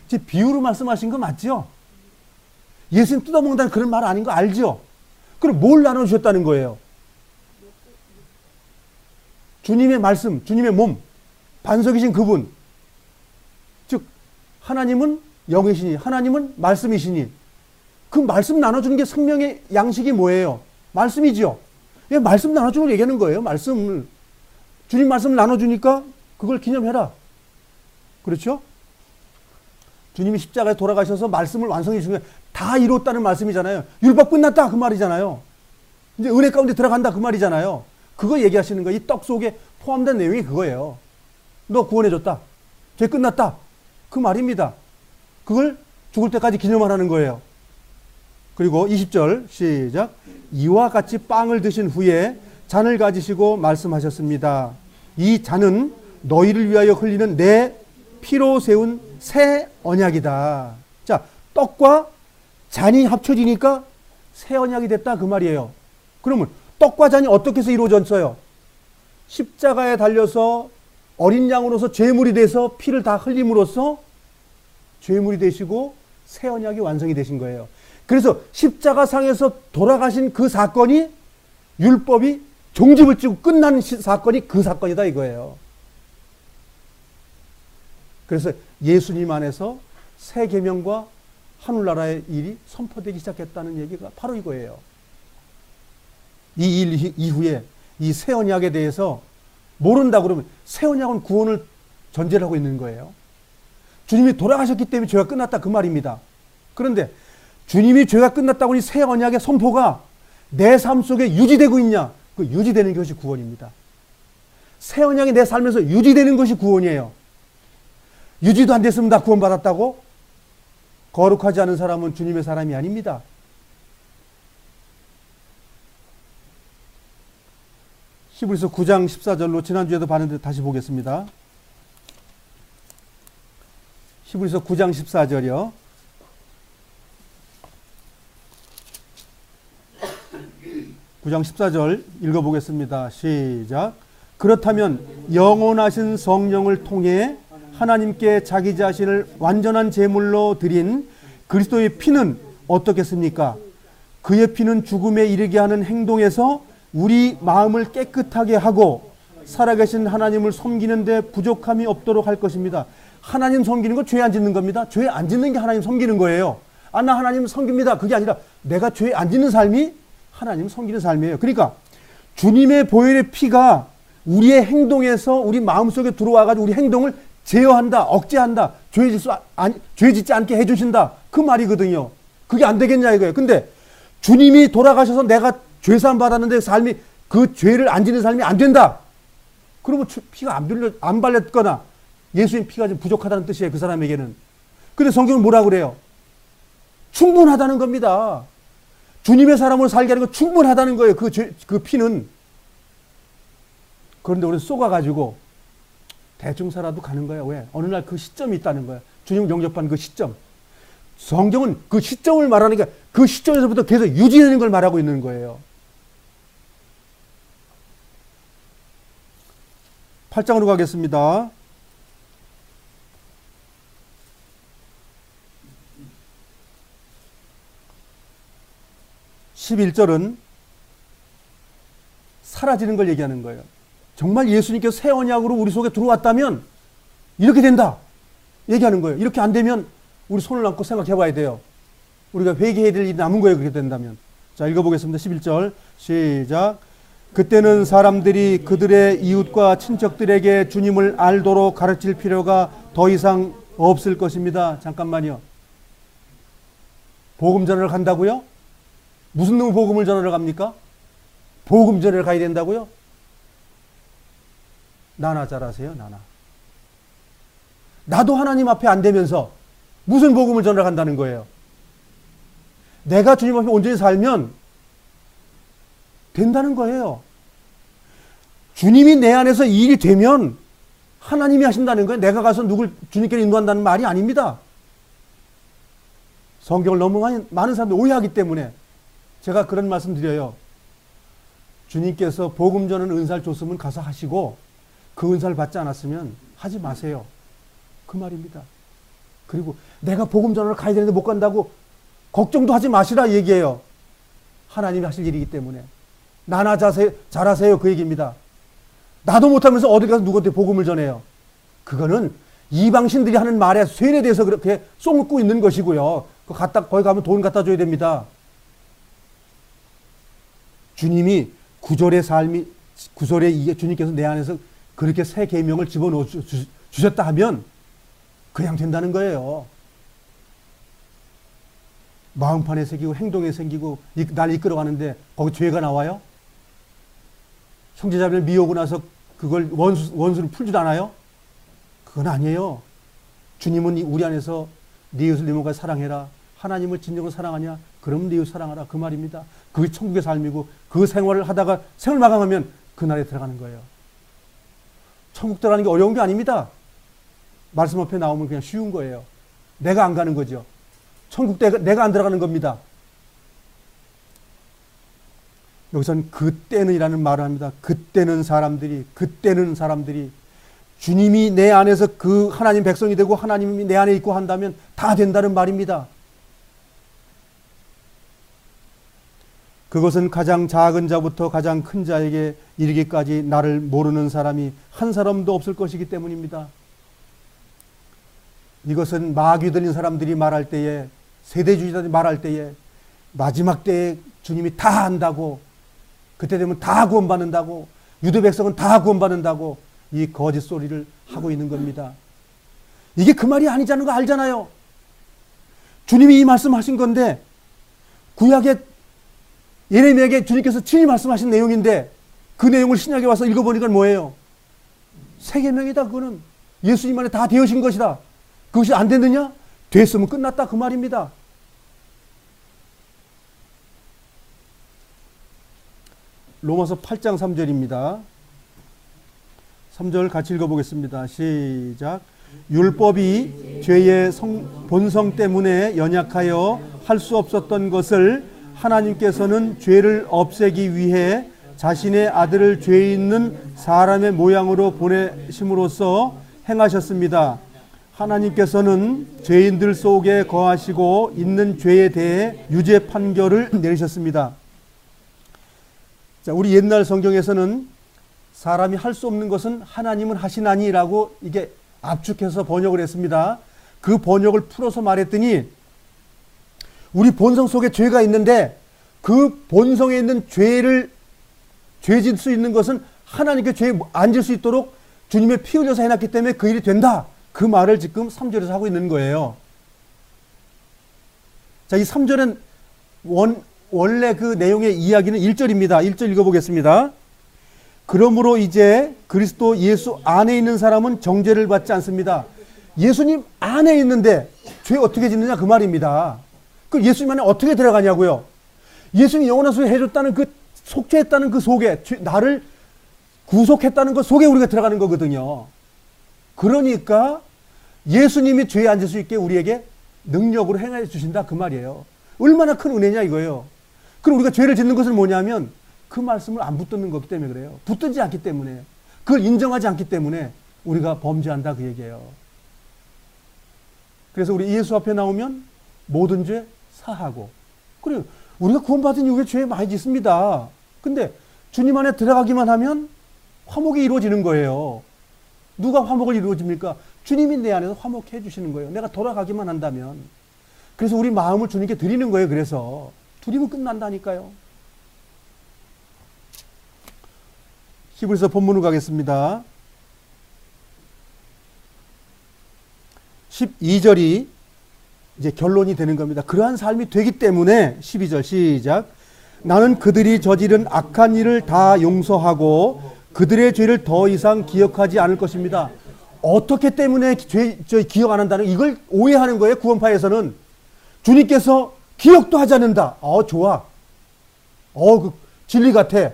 지금 비유로 말씀하신 거 맞죠? 예수님 뜯어먹는다는 그런 말 아닌 거 알죠? 그럼 뭘 나눠주셨다는 거예요? 주님의 말씀, 주님의 몸, 반석이신 그분. 즉, 하나님은 영이시니, 하나님은 말씀이시니, 그 말씀 나눠주는 게 생명의 양식이 뭐예요? 말씀이죠. 예, 말씀 나눠주는 걸 얘기하는 거예요. 말씀을. 주님 말씀 나눠주니까 그걸 기념해라. 그렇죠? 주님이 십자가에 돌아가셔서 말씀을 완성해 주신 게 다 이뤘다는 말씀이잖아요. 율법 끝났다 그 말이잖아요. 이제 은혜 가운데 들어간다 그 말이잖아요. 그거 얘기하시는 거예요. 이 떡 속에 포함된 내용이 그거예요. 너 구원해줬다. 죄 끝났다. 그 말입니다. 그걸 죽을 때까지 기념하라는 거예요. 그리고 20절 시작. 이와 같이 빵을 드신 후에 잔을 가지시고 말씀하셨습니다. 이 잔은 너희를 위하여 흘리는 내 피로 세운 새 언약이다. 자, 떡과 잔이 합쳐지니까 새 언약이 됐다 그 말이에요. 그러면 떡과 잔이 어떻게 해서 이루어졌어요? 십자가에 달려서 어린 양으로서 죄물이 돼서 피를 다 흘림으로써 죄물이 되시고 새 언약이 완성이 되신 거예요. 그래서 십자가 상에서 돌아가신 그 사건이 율법이 종집을 찍고 끝난 사건이 그 사건이다 이거예요. 그래서 예수님 안에서 새 계명과 하늘나라의 일이 선포되기 시작했다는 얘기가 바로 이거예요. 이 일 이후에 이 새 언약에 대해서 모른다 그러면 새 언약은 구원을 전제를 하고 있는 거예요. 주님이 돌아가셨기 때문에 죄가 끝났다 그 말입니다. 그런데 주님이 죄가 끝났다고 하니 새 언약의 선포가 내 삶 속에 유지되고 있냐? 그 유지되는 것이 구원입니다. 새 언약이 내 삶에서 유지되는 것이 구원이에요. 유지도 안 됐으면 다 구원받았다고? 거룩하지 않은 사람은 주님의 사람이 아닙니다. 히브리서 9장 14절로 지난주에도 봤는데 다시 보겠습니다. 히브리서 9장 14절이요. (9장 14절) 읽어보겠습니다. 시작. 그렇다면 영원하신 성령을 통해 하나님께 자기 자신을 완전한 제물로 드린 그리스도의 피는 어떻겠습니까? 그의 피는 죽음에 이르게 하는 행동에서 우리 마음을 깨끗하게 하고 살아계신 하나님을 섬기는 데 부족함이 없도록 할 것입니다. 하나님 섬기는 건 죄 안 짓는 겁니다. 죄 안 짓는 게 하나님 섬기는 거예요. 나 하나님 섬깁니다. 그게 아니라 내가 죄 안 짓는 삶이 하나님 섬기는 삶이에요. 그러니까 주님의 보혈의 피가 우리의 행동에서 우리 마음속에 들어와가지고 우리 행동을 제어한다, 억제한다, 죄 짓지 않게 해주신다. 그 말이거든요. 그게 안 되겠냐 이거예요. 근데 주님이 돌아가셔서 내가 죄사함 받았는데 삶이 그 죄를 안 짓는 삶이 안 된다. 그러면 피가 안 발렸거나 예수님 피가 좀 부족하다는 뜻이에요. 그 사람에게는. 근데 성경은 뭐라 그래요? 충분하다는 겁니다. 주님의 사람으로 살게 하는 건 충분하다는 거예요. 그 피는. 그런데 우리는 쏘가가지고 대충 살아도 가는 거야. 왜? 어느 날 그 시점이 있다는 거야. 주님 영접한 그 시점. 성경은 그 시점을 말하니까 그 시점에서부터 계속 유지되는 걸 말하고 있는 거예요. 8장으로 가겠습니다. 11절은 사라지는 걸 얘기하는 거예요. 정말 예수님께서 새 언약으로 우리 속에 들어왔다면 이렇게 된다 얘기하는 거예요. 이렇게 안 되면 우리 손을 얹고 생각해 봐야 돼요. 우리가 회개해야 될 일이 남은 거예요. 그렇게 된다면. 자, 읽어보겠습니다. 11절 시작. 그때는 사람들이 그들의 이웃과 친척들에게 주님을 알도록 가르칠 필요가 더 이상 없을 것입니다. 잠깐만요. 복음 전하러 간다고요? 무슨 놈 복음을 전하러 갑니까? 복음 전하러 가야 된다고요? 나나 잘하세요. 나나. 나도 하나님 앞에 안 되면서 무슨 복음을 전하러 간다는 거예요? 내가 주님 앞에 온전히 살면 된다는 거예요. 주님이 내 안에서 이 일이 되면 하나님이 하신다는 거예요. 내가 가서 누굴 주님께 인도한다는 말이 아닙니다. 성경을 너무 많은 사람들이 오해하기 때문에 제가 그런 말씀 드려요. 주님께서 복음 전하는 은사를 줬으면 가서 하시고 그 은사를 받지 않았으면 하지 마세요. 그 말입니다. 그리고 내가 복음 전하러 가야 되는데 못 간다고 걱정도 하지 마시라 얘기해요. 하나님이 하실 일이기 때문에. 나나 잘하세요. 그 얘기입니다. 나도 못하면서 어디 가서 누구한테 복음을 전해요. 그거는 이방신들이 하는 말에 쇠에 대해서 그렇게 쏘묻고 있는 것이고요. 거기 가면 돈 갖다 줘야 됩니다. 주님이 구절의 삶이, 구절에 이게 주님께서 내 안에서 그렇게 새 계명을 집어넣어 주셨다 하면 그냥 된다는 거예요. 마음판에 새기고 행동에 생기고 날 이끌어가는데 거기 죄가 나와요? 형제자매를 미워하고 나서 그걸 원수를 풀지도 않아요? 그건 아니에요. 주님은 우리 안에서 네 이웃을 네 몸과 사랑해라. 하나님을 진정으로 사랑하냐? 그럼 네 이웃 사랑하라. 그 말입니다. 그게 천국의 삶이고 그 생활을 하다가 생을 마감하면 그날에 들어가는 거예요. 천국 들어가는 게 어려운 게 아닙니다. 말씀 앞에 나오면 그냥 쉬운 거예요. 내가 안 가는 거죠. 천국 내가 안 들어가는 겁니다. 여기서는 그때는 이라는 말을 합니다. 그때는 사람들이 주님이 내 안에서 그 하나님 백성이 되고 하나님이 내 안에 있고 한다면 다 된다는 말입니다. 그것은 가장 작은 자부터 가장 큰 자에게 이르기까지 나를 모르는 사람이 한 사람도 없을 것이기 때문입니다. 이것은 마귀 들린 사람들이 말할 때에, 세대주의자들이 말할 때에, 마지막 때에 주님이 다 안다고, 그때 되면 다 구원받는다고, 유대 백성은 다 구원받는다고 이 거짓 소리를 하고 있는 겁니다. 이게 그 말이 아니자는 거 알잖아요. 주님이 이 말씀하신 건데, 구약에 예레미야에게 주님께서 친히 말씀하신 내용인데 그 내용을 신약에 와서 읽어보니까 뭐예요? 새 계명이다. 그거는 예수님 안에 다 되어진 것이다. 그것이 안 됐느냐? 됐으면 끝났다. 그 말입니다. 로마서 8장 3절입니다. 3절 같이 읽어보겠습니다. 시작. 율법이 죄의 본성 때문에 연약하여 할 수 없었던 것을 하나님께서는 죄를 없애기 위해 자신의 아들을 죄 있는 사람의 모양으로 보내심으로써 행하셨습니다. 하나님께서는 죄인들 속에 거하시고 있는 죄에 대해 유죄 판결을 내리셨습니다. 자, 우리 옛날 성경에서는 사람이 할 수 없는 것은 하나님은 하시나니라고 이게 압축해서 번역을 했습니다. 그 번역을 풀어서 말했더니 우리 본성 속에 죄가 있는데 그 본성에 있는 죄를 죄질 수 있는 것은 하나님께 죄에 앉을 수 있도록 주님의 피 흘려서 해놨기 때문에 그 일이 된다. 그 말을 지금 3절에서 하고 있는 거예요. 자, 이 3절은 원래 그 내용의 이야기는 1절입니다. 1절 읽어보겠습니다. 그러므로 이제 그리스도 예수 안에 있는 사람은 정죄를 받지 않습니다. 예수님 안에 있는데 죄 어떻게 짓느냐 그 말입니다. 그 예수님 안에 어떻게 들어가냐고요. 예수님이 영원한 속에 해줬다는 그 속죄했다는 그 속에 나를 구속했다는 그 속에 우리가 들어가는 거거든요. 그러니까 예수님이 죄에 앉을 수 있게 우리에게 능력으로 행해 주신다 그 말이에요. 얼마나 큰 은혜냐 이거예요. 그럼 우리가 죄를 짓는 것은 뭐냐면 그 말씀을 안 붙드는 거기 때문에 그래요. 붙들지 않기 때문에, 그걸 인정하지 않기 때문에 우리가 범죄한다 그 얘기예요. 그래서 우리 예수 앞에 나오면 모든 죄 사하고, 그래요. 우리가 구원받은 이후에 죄 많이 짓습니다. 근데 주님 안에 들어가기만 하면 화목이 이루어지는 거예요. 누가 화목을 이루어집니까? 주님이 내 안에서 화목해 주시는 거예요. 내가 돌아가기만 한다면. 그래서 우리 마음을 주님께 드리는 거예요. 그래서 드리면 끝난다니까요. 히브리서 본문으로 가겠습니다. 12절이 이제 결론이 되는 겁니다. 그러한 삶이 되기 때문에 12절 시작. 나는 그들이 저지른 악한 일을 다 용서하고 그들의 죄를 더 이상 기억하지 않을 것입니다. 어떻게 때문에 기억 안 한다는 이걸 오해하는 거예요. 구원파에서는 주님께서 기억도 하지 않는다. 좋아. 그 진리 같아.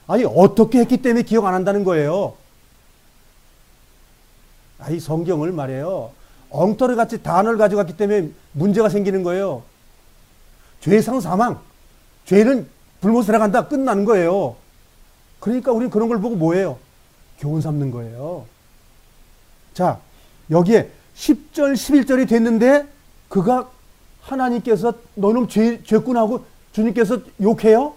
아니 어떻게 했기 때문에 기억 안 한다는 거예요. 이 성경을 말해요. 엉터리 같이 단어를 가져갔기 때문에 문제가 생기는 거예요. 죄상 사망. 죄는 불못 살아간다. 끝나는 거예요. 그러니까 우리는 그런 걸 보고 뭐예요? 교훈 삼는 거예요. 자, 여기에 10절, 11절이 됐는데 그가 하나님께서 너는 죄꾼하고 주님께서 욕해요?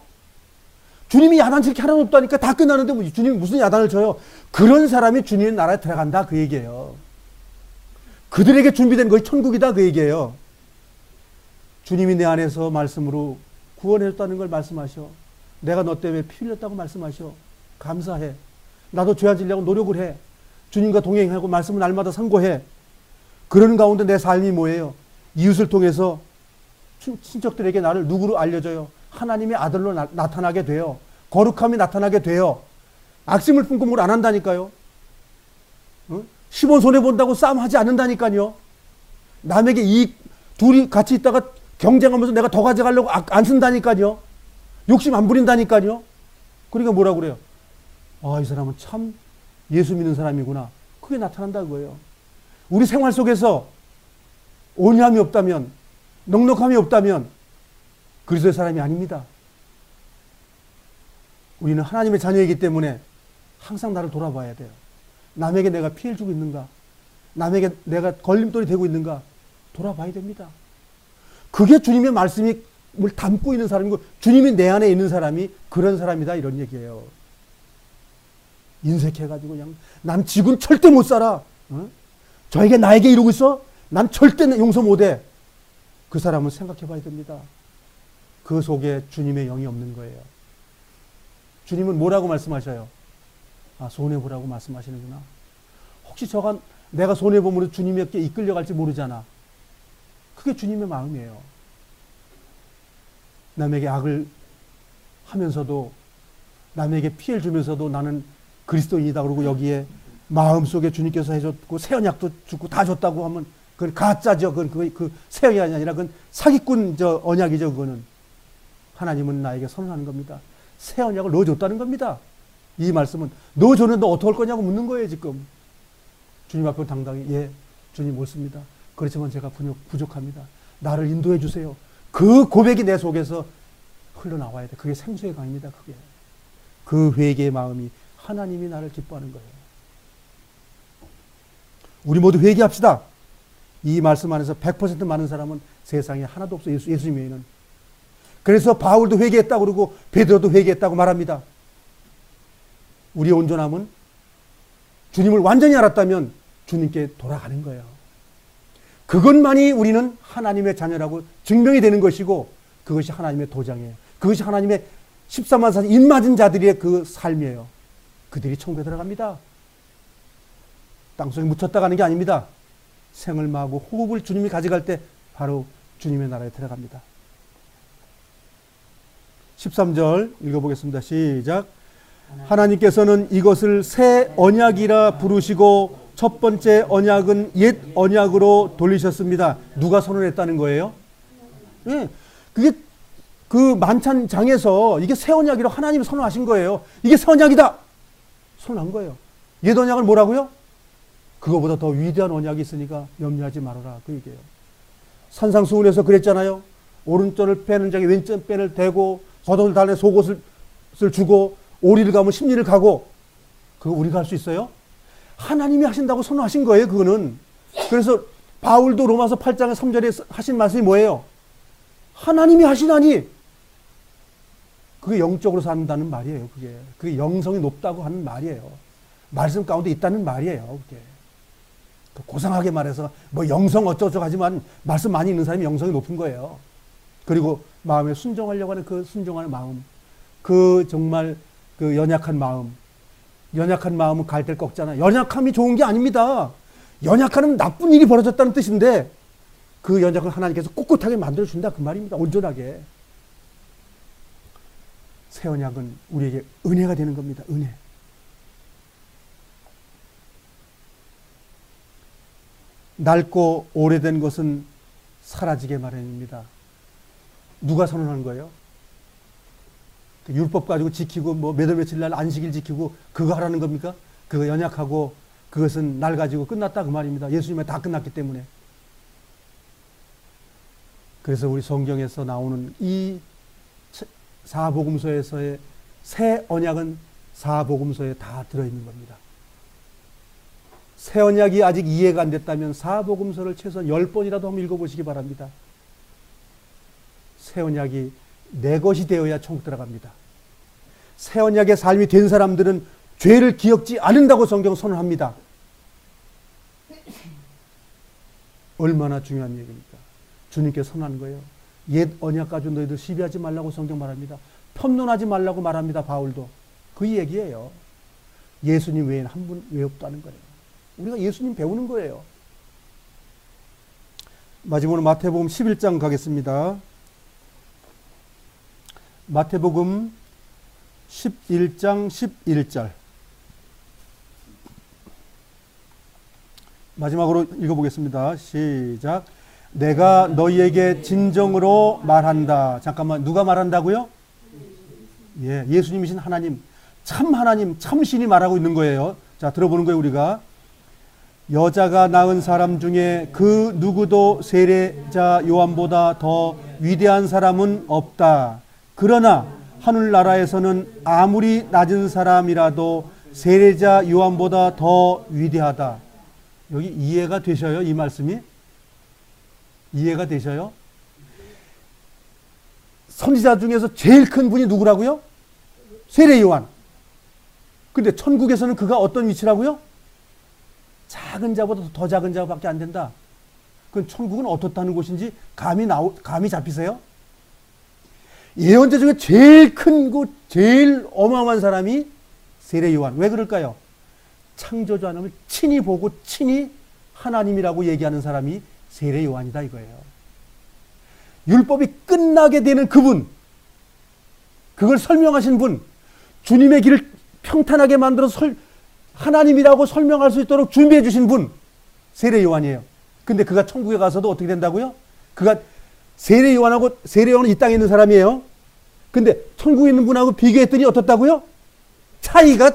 주님이 야단칠 게 하나도 없다니까 다 끝나는데 주님이 무슨 야단을 쳐요? 그런 사람이 주님의 나라에 들어간다 그 얘기예요. 그들에게 준비된 것이 천국이다 그 얘기예요. 주님이 내 안에서 말씀으로 구원해줬다는 걸 말씀하셔. 내가 너 때문에 피 흘렸다고 말씀하셔. 감사해. 나도 죄 안 지려고 노력을 해. 주님과 동행하고 말씀을 날마다 상고해. 그런 가운데 내 삶이 뭐예요? 이웃을 통해서 친척들에게 나를 누구로 알려줘요? 하나님의 아들로 나타나게 돼요. 거룩함이 나타나게 돼요. 악심을 품고 뭘 안 한다니까요. 10원 손해본다고 싸움하지 않는다니까요. 남에게 둘이 같이 있다가 경쟁하면서 내가 더 가져가려고 안 쓴다니까요. 욕심 안 부린다니까요. 그러니까 뭐라고 그래요? 이 사람은 참 예수 믿는 사람이구나. 그게 나타난다 그거예요. 우리 생활 속에서 온유함이 없다면, 넉넉함이 없다면 그리스도의 사람이 아닙니다. 우리는 하나님의 자녀이기 때문에 항상 나를 돌아봐야 돼요. 남에게 내가 피해를 주고 있는가? 남에게 내가 걸림돌이 되고 있는가? 돌아봐야 됩니다. 그게 주님의 말씀이 뭘 담고 있는 사람이고 주님이 내 안에 있는 사람이 그런 사람이다 이런 얘기예요. 인색해가지고 그냥 난 지금 절대 못 살아. 저에게 나에게 이러고 있어? 난 절대 용서 못해. 그 사람은 생각해 봐야 됩니다. 그 속에 주님의 영이 없는 거예요. 주님은 뭐라고 말씀하셔요? 손해보라고 말씀하시는구나. 혹시 저가 내가 손해보므로 주님에게 이끌려갈지 모르잖아. 그게 주님의 마음이에요. 남에게 악을 하면서도 남에게 피해를 주면서도 나는 그리스도인이다 그러고 여기에 마음속에 주님께서 해줬고 새 언약도 주고 다 줬다고 하면 그건 가짜죠. 그건 그 새 언약이 아니라 그건 사기꾼 언약이죠. 그거는 하나님은 나에게 선언하는 겁니다. 새 언약을 넣어줬다는 겁니다. 이 말씀은 넣어줬는데 너 어떻게 할 거냐고 묻는 거예요. 지금 주님 앞에 당당히 주님 옳습니다. 그렇지만 제가 부족합니다. 나를 인도해 주세요. 그 고백이 내 속에서 흘러나와야 돼. 그게 생수의 강입니다. 그게 그 회개의 마음이 하나님이 나를 기뻐하는 거예요. 우리 모두 회개합시다. 이 말씀 안에서 100% 많은 사람은 세상에 하나도 없어요. 예수님 외에는. 그래서 바울도 회개했다고 그러고 베드로도 회개했다고 말합니다. 우리의 온전함은 주님을 완전히 알았다면 주님께 돌아가는 거예요. 그것만이 우리는 하나님의 자녀라고 증명이 되는 것이고 그것이 하나님의 도장이에요. 그것이 하나님의 13만 4천 입맞은 자들의 그 삶이에요. 그들이 천국에 들어갑니다. 땅속에 묻혔다 가는 게 아닙니다. 생을 마하고 호흡을 주님이 가져갈 때 바로 주님의 나라에 들어갑니다. 13절 읽어보겠습니다. 시작. 하나님께서는 이것을 새 언약이라 부르시고 첫 번째 언약은 옛 언약으로 돌리셨습니다. 누가 선언했다는 거예요? 네, 그게 그 만찬장에서 이게 새 언약이라고 하나님이 선언하신 거예요. 이게 새 언약이다! 선언한 거예요. 옛 언약을 뭐라고요? 그거보다 더 위대한 언약이 있으니까 염려하지 말아라. 그 얘기예요. 산상수훈에서 그랬잖아요. 오른손을 빼는 자에게 왼쪽 뺨을 대고 겉옷을 달래 속옷을 주고 오리를 가면 십리를 가고. 그거 우리가 할 수 있어요? 하나님이 하신다고 선언하신 거예요. 그거는. 그래서 바울도 로마서 8장 3절에 하신 말씀이 뭐예요? 하나님이 하시나니. 그게 영적으로 산다는 말이에요. 그게 영성이 높다고 하는 말이에요. 말씀 가운데 있다는 말이에요. 그게. 고상하게 말해서 뭐 영성 어쩌고저쩌고 하지만 말씀 많이 있는 사람이 영성이 높은 거예요. 그리고 마음에 순종하려고 하는 그 순종하는 마음, 그 정말 그 연약한 마음은 갈 데를 꺾잖아요. 연약함이 좋은 게 아닙니다. 연약함은 나쁜 일이 벌어졌다는 뜻인데 그 연약함을 하나님께서 꿋꿋하게 만들어준다 그 말입니다. 온전하게. 새 언약은 우리에게 은혜가 되는 겁니다. 은혜. 낡고 오래된 것은 사라지게 마련입니다. 누가 선언한 거예요? 율법 가지고 지키고 뭐 몇 월 며칠 날 안식일 지키고 그거 하라는 겁니까? 그거 연약하고 그것은 날 가지고 끝났다 그 말입니다. 예수님에 다 끝났기 때문에. 그래서 우리 성경에서 나오는 이 사복음서에서의 새 언약은 사복음서에 다 들어있는 겁니다. 새 언약이 아직 이해가 안 됐다면 사복음서를 최소한 10번이라도 한번 읽어보시기 바랍니다. 새 언약이 내 것이 되어야 천국 들어갑니다. 새 언약의 삶이 된 사람들은 죄를 기억지 않는다고 성경 선언합니다. 얼마나 중요한 얘기입니까? 주님께서 선언한 거예요. 옛 언약 가지고 너희들 시비하지 말라고 성경 말합니다. 편론하지 말라고 말합니다. 바울도. 그 얘기예요. 예수님 외에는 한 분 외 없다는 거예요. 우리가 예수님 배우는 거예요. 마지막으로 마태복음 11장 가겠습니다. 마태복음 11장 11절. 마지막으로 읽어보겠습니다. 시작. 내가 너희에게 진정으로 말한다. 잠깐만, 누가 말한다고요? 예, 예수님이신 하나님, 참 신이 말하고 있는 거예요. 자, 들어보는 거예요, 우리가. 여자가 낳은 사람 중에 그 누구도 세례자 요한보다 더 위대한 사람은 없다. 그러나 하늘나라에서는 아무리 낮은 사람이라도 세례자 요한보다 더 위대하다. 여기 이해가 되셔요? 이 말씀이? 이해가 되셔요? 선지자 중에서 제일 큰 분이 누구라고요? 세례 요한. 근데 천국에서는 그가 어떤 위치라고요? 작은 자보다 더 작은 자밖에 안 된다. 그럼 천국은 어떻다는 곳인지 감이 잡히세요? 예언자 중에 제일 큰 곳, 제일 어마어마한 사람이 세례 요한. 왜 그럴까요? 창조주 하나님을 친히 보고 친히 하나님이라고 얘기하는 사람이 세례 요한이다 이거예요. 율법이 끝나게 되는 그분, 그걸 설명하신 분, 주님의 길을 평탄하게 만들어서 하나님이라고 설명할 수 있도록 준비해 주신 분, 세례 요한이에요. 근데 그가 천국에 가서도 어떻게 된다고요? 그가 세례 요한은 이 땅에 있는 사람이에요. 근데 천국에 있는 분하고 비교했더니 어떻다고요? 차이가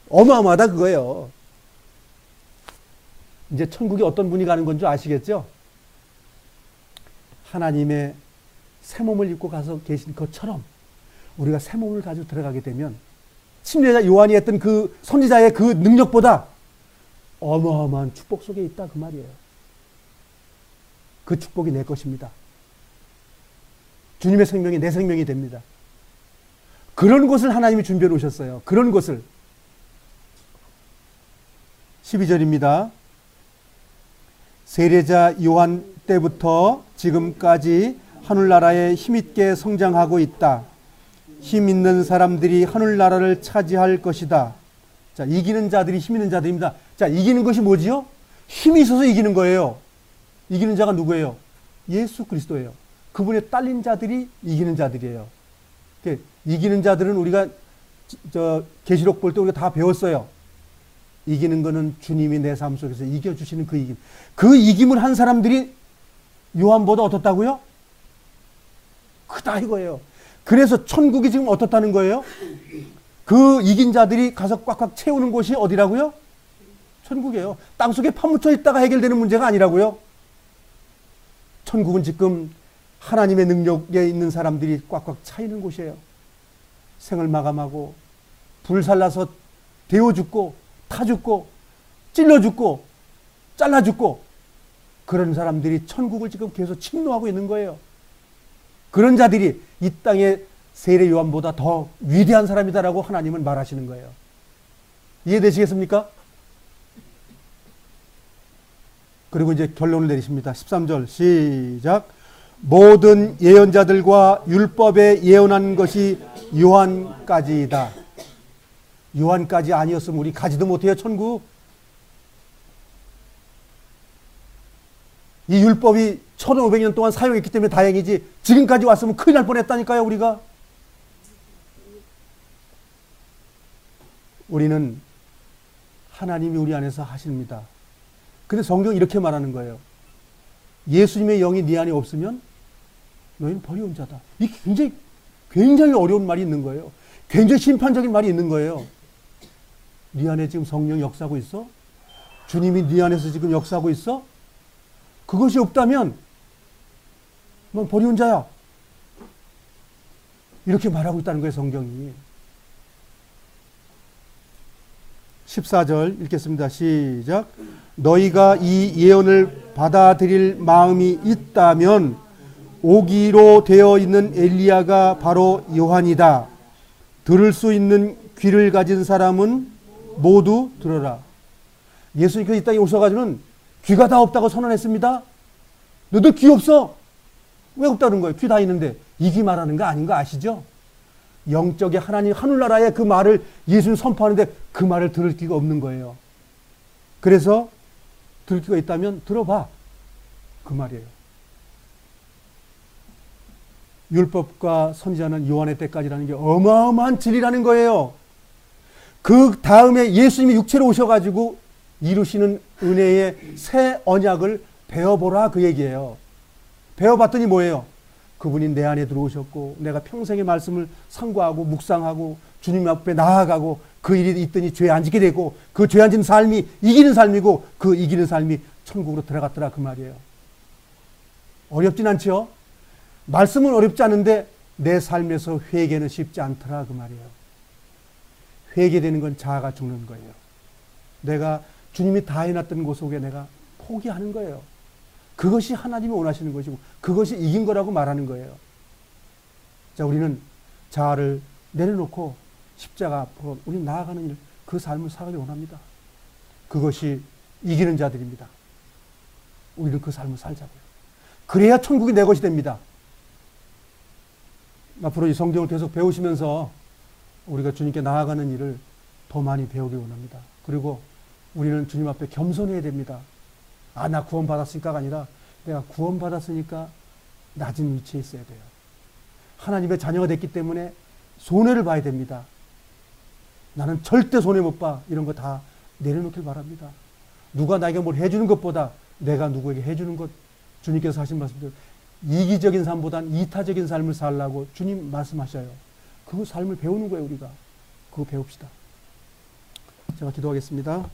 어마어마하다 그거예요. 이제 천국에 어떤 분이 가는 건 줄 아시겠죠? 하나님의 새 몸을 입고 가서 계신 것처럼 우리가 새 몸을 가지고 들어가게 되면 침례자 요한이 했던 그 선지자의 그 능력보다 어마어마한 축복 속에 있다 그 말이에요. 그 축복이 내 것입니다. 주님의 생명이 내 생명이 됩니다. 그런 곳을 하나님이 준비해 놓으셨어요. 그런 곳을. 12절입니다. 세례자 요한 때부터 지금까지 하늘나라에 힘있게 성장하고 있다. 힘 있는 사람들이 하늘나라를 차지할 것이다. 자, 이기는 자들이 힘 있는 자들입니다. 자, 이기는 것이 뭐지요? 힘이 있어서 이기는 거예요. 이기는 자가 누구예요? 예수 그리스도예요. 그분의 딸린 자들이 이기는 자들이에요. 이기는 자들은 우리가 계시록 볼 때 우리가 다 배웠어요. 이기는 거는 주님이 내 삶 속에서 이겨주시는 그 이김. 그 이김을 한 사람들이 요한보다 어떻다고요? 크다 이거예요. 그래서 천국이 지금 어떻다는 거예요? 그 이긴 자들이 가서 꽉꽉 채우는 곳이 어디라고요? 천국이에요. 땅속에 파묻혀 있다가 해결되는 문제가 아니라고요. 천국은 지금 하나님의 능력에 있는 사람들이 꽉꽉 차 있는 곳이에요. 생을 마감하고 불살라서 데워 죽고 타 죽고 찔러 죽고 잘라 죽고 그런 사람들이 천국을 지금 계속 침노하고 있는 거예요. 그런 자들이 이 땅의 세례 요한보다 더 위대한 사람이다라고 하나님은 말하시는 거예요. 이해되시겠습니까? 그리고 이제 결론을 내리십니다. 13절 시작. 모든 예언자들과 율법에 예언한 것이 요한까지이다. 요한까지 아니었으면 우리 가지도 못해요, 천국. 이 율법이 1500년 동안 사용했기 때문에 다행이지 지금까지 왔으면 큰일 날 뻔했다니까요, 우리가. 우리는 하나님이 우리 안에서 하십니다. 근데 성경은 이렇게 말하는 거예요. 예수님의 영이 네 안에 없으면 너희는 버려온 자다. 이게 굉장히 어려운 말이 있는 거예요. 굉장히 심판적인 말이 있는 거예요. 네 안에 지금 성령이 역사하고 있어? 주님이 네 안에서 지금 역사하고 있어? 그것이 없다면 넌 버려온 자야. 이렇게 말하고 있다는 거예요, 성경이. 14절 읽겠습니다. 시작. 너희가 이 예언을 받아들일 마음이 있다면 오기로 되어 있는 엘리야가 바로 요한이다. 들을 수 있는 귀를 가진 사람은 모두 들어라. 예수님께서 이 땅에 오셔가지고는 귀가 다 없다고 선언했습니다. 너들 귀 없어. 왜 없다는 거예요? 귀 다 있는데. 이 귀 말하는 거 아닌 거 아시죠? 영적의 하나님 하늘나라의 그 말을 예수님 선포하는데 그 말을 들을 귀가 없는 거예요. 그래서 들을 귀가 있다면 들어봐. 그 말이에요. 율법과 선지자는 요한의 때까지라는 게 어마어마한 진리라는 거예요. 그 다음에 예수님이 육체로 오셔가지고 이루시는 은혜의 새 언약을 배워보라 그 얘기예요. 배워봤더니 뭐예요? 그분이 내 안에 들어오셨고 내가 평생의 말씀을 상고하고 묵상하고 주님 앞에 나아가고 그 일이 있더니 죄 안 짓게 되고 그 죄 안 짓는 삶이 이기는 삶이고 그 이기는 삶이 천국으로 들어갔더라 그 말이에요. 어렵진 않죠? 말씀은 어렵지 않은데 내 삶에서 회개는 쉽지 않더라 그 말이에요. 회개되는 건 자아가 죽는 거예요. 내가 주님이 다 해놨던 곳 속에 내가 포기하는 거예요. 그것이 하나님이 원하시는 것이고 그것이 이긴 거라고 말하는 거예요. 자, 우리는 자아를 내려놓고 십자가 앞으로 우리 나아가는 일, 그 삶을 살아가길 원합니다. 그것이 이기는 자들입니다. 우리는 그 삶을 살자고요. 그래야 천국이 내 것이 됩니다. 앞으로 이 성경을 계속 배우시면서 우리가 주님께 나아가는 일을 더 많이 배우길 원합니다. 그리고 우리는 주님 앞에 겸손해야 됩니다. 아, 나 구원받았으니까가 아니라 내가 구원받았으니까 낮은 위치에 있어야 돼요. 하나님의 자녀가 됐기 때문에 손해를 봐야 됩니다. 나는 절대 손해 못 봐. 이런 거 다 내려놓길 바랍니다. 누가 나에게 뭘 해주는 것보다 내가 누구에게 해주는 것, 주님께서 하신 말씀대로 이기적인 삶보단 이타적인 삶을 살라고 주님 말씀하셔요. 그 삶을 배우는 거예요, 우리가. 그거 배웁시다. 제가 기도하겠습니다.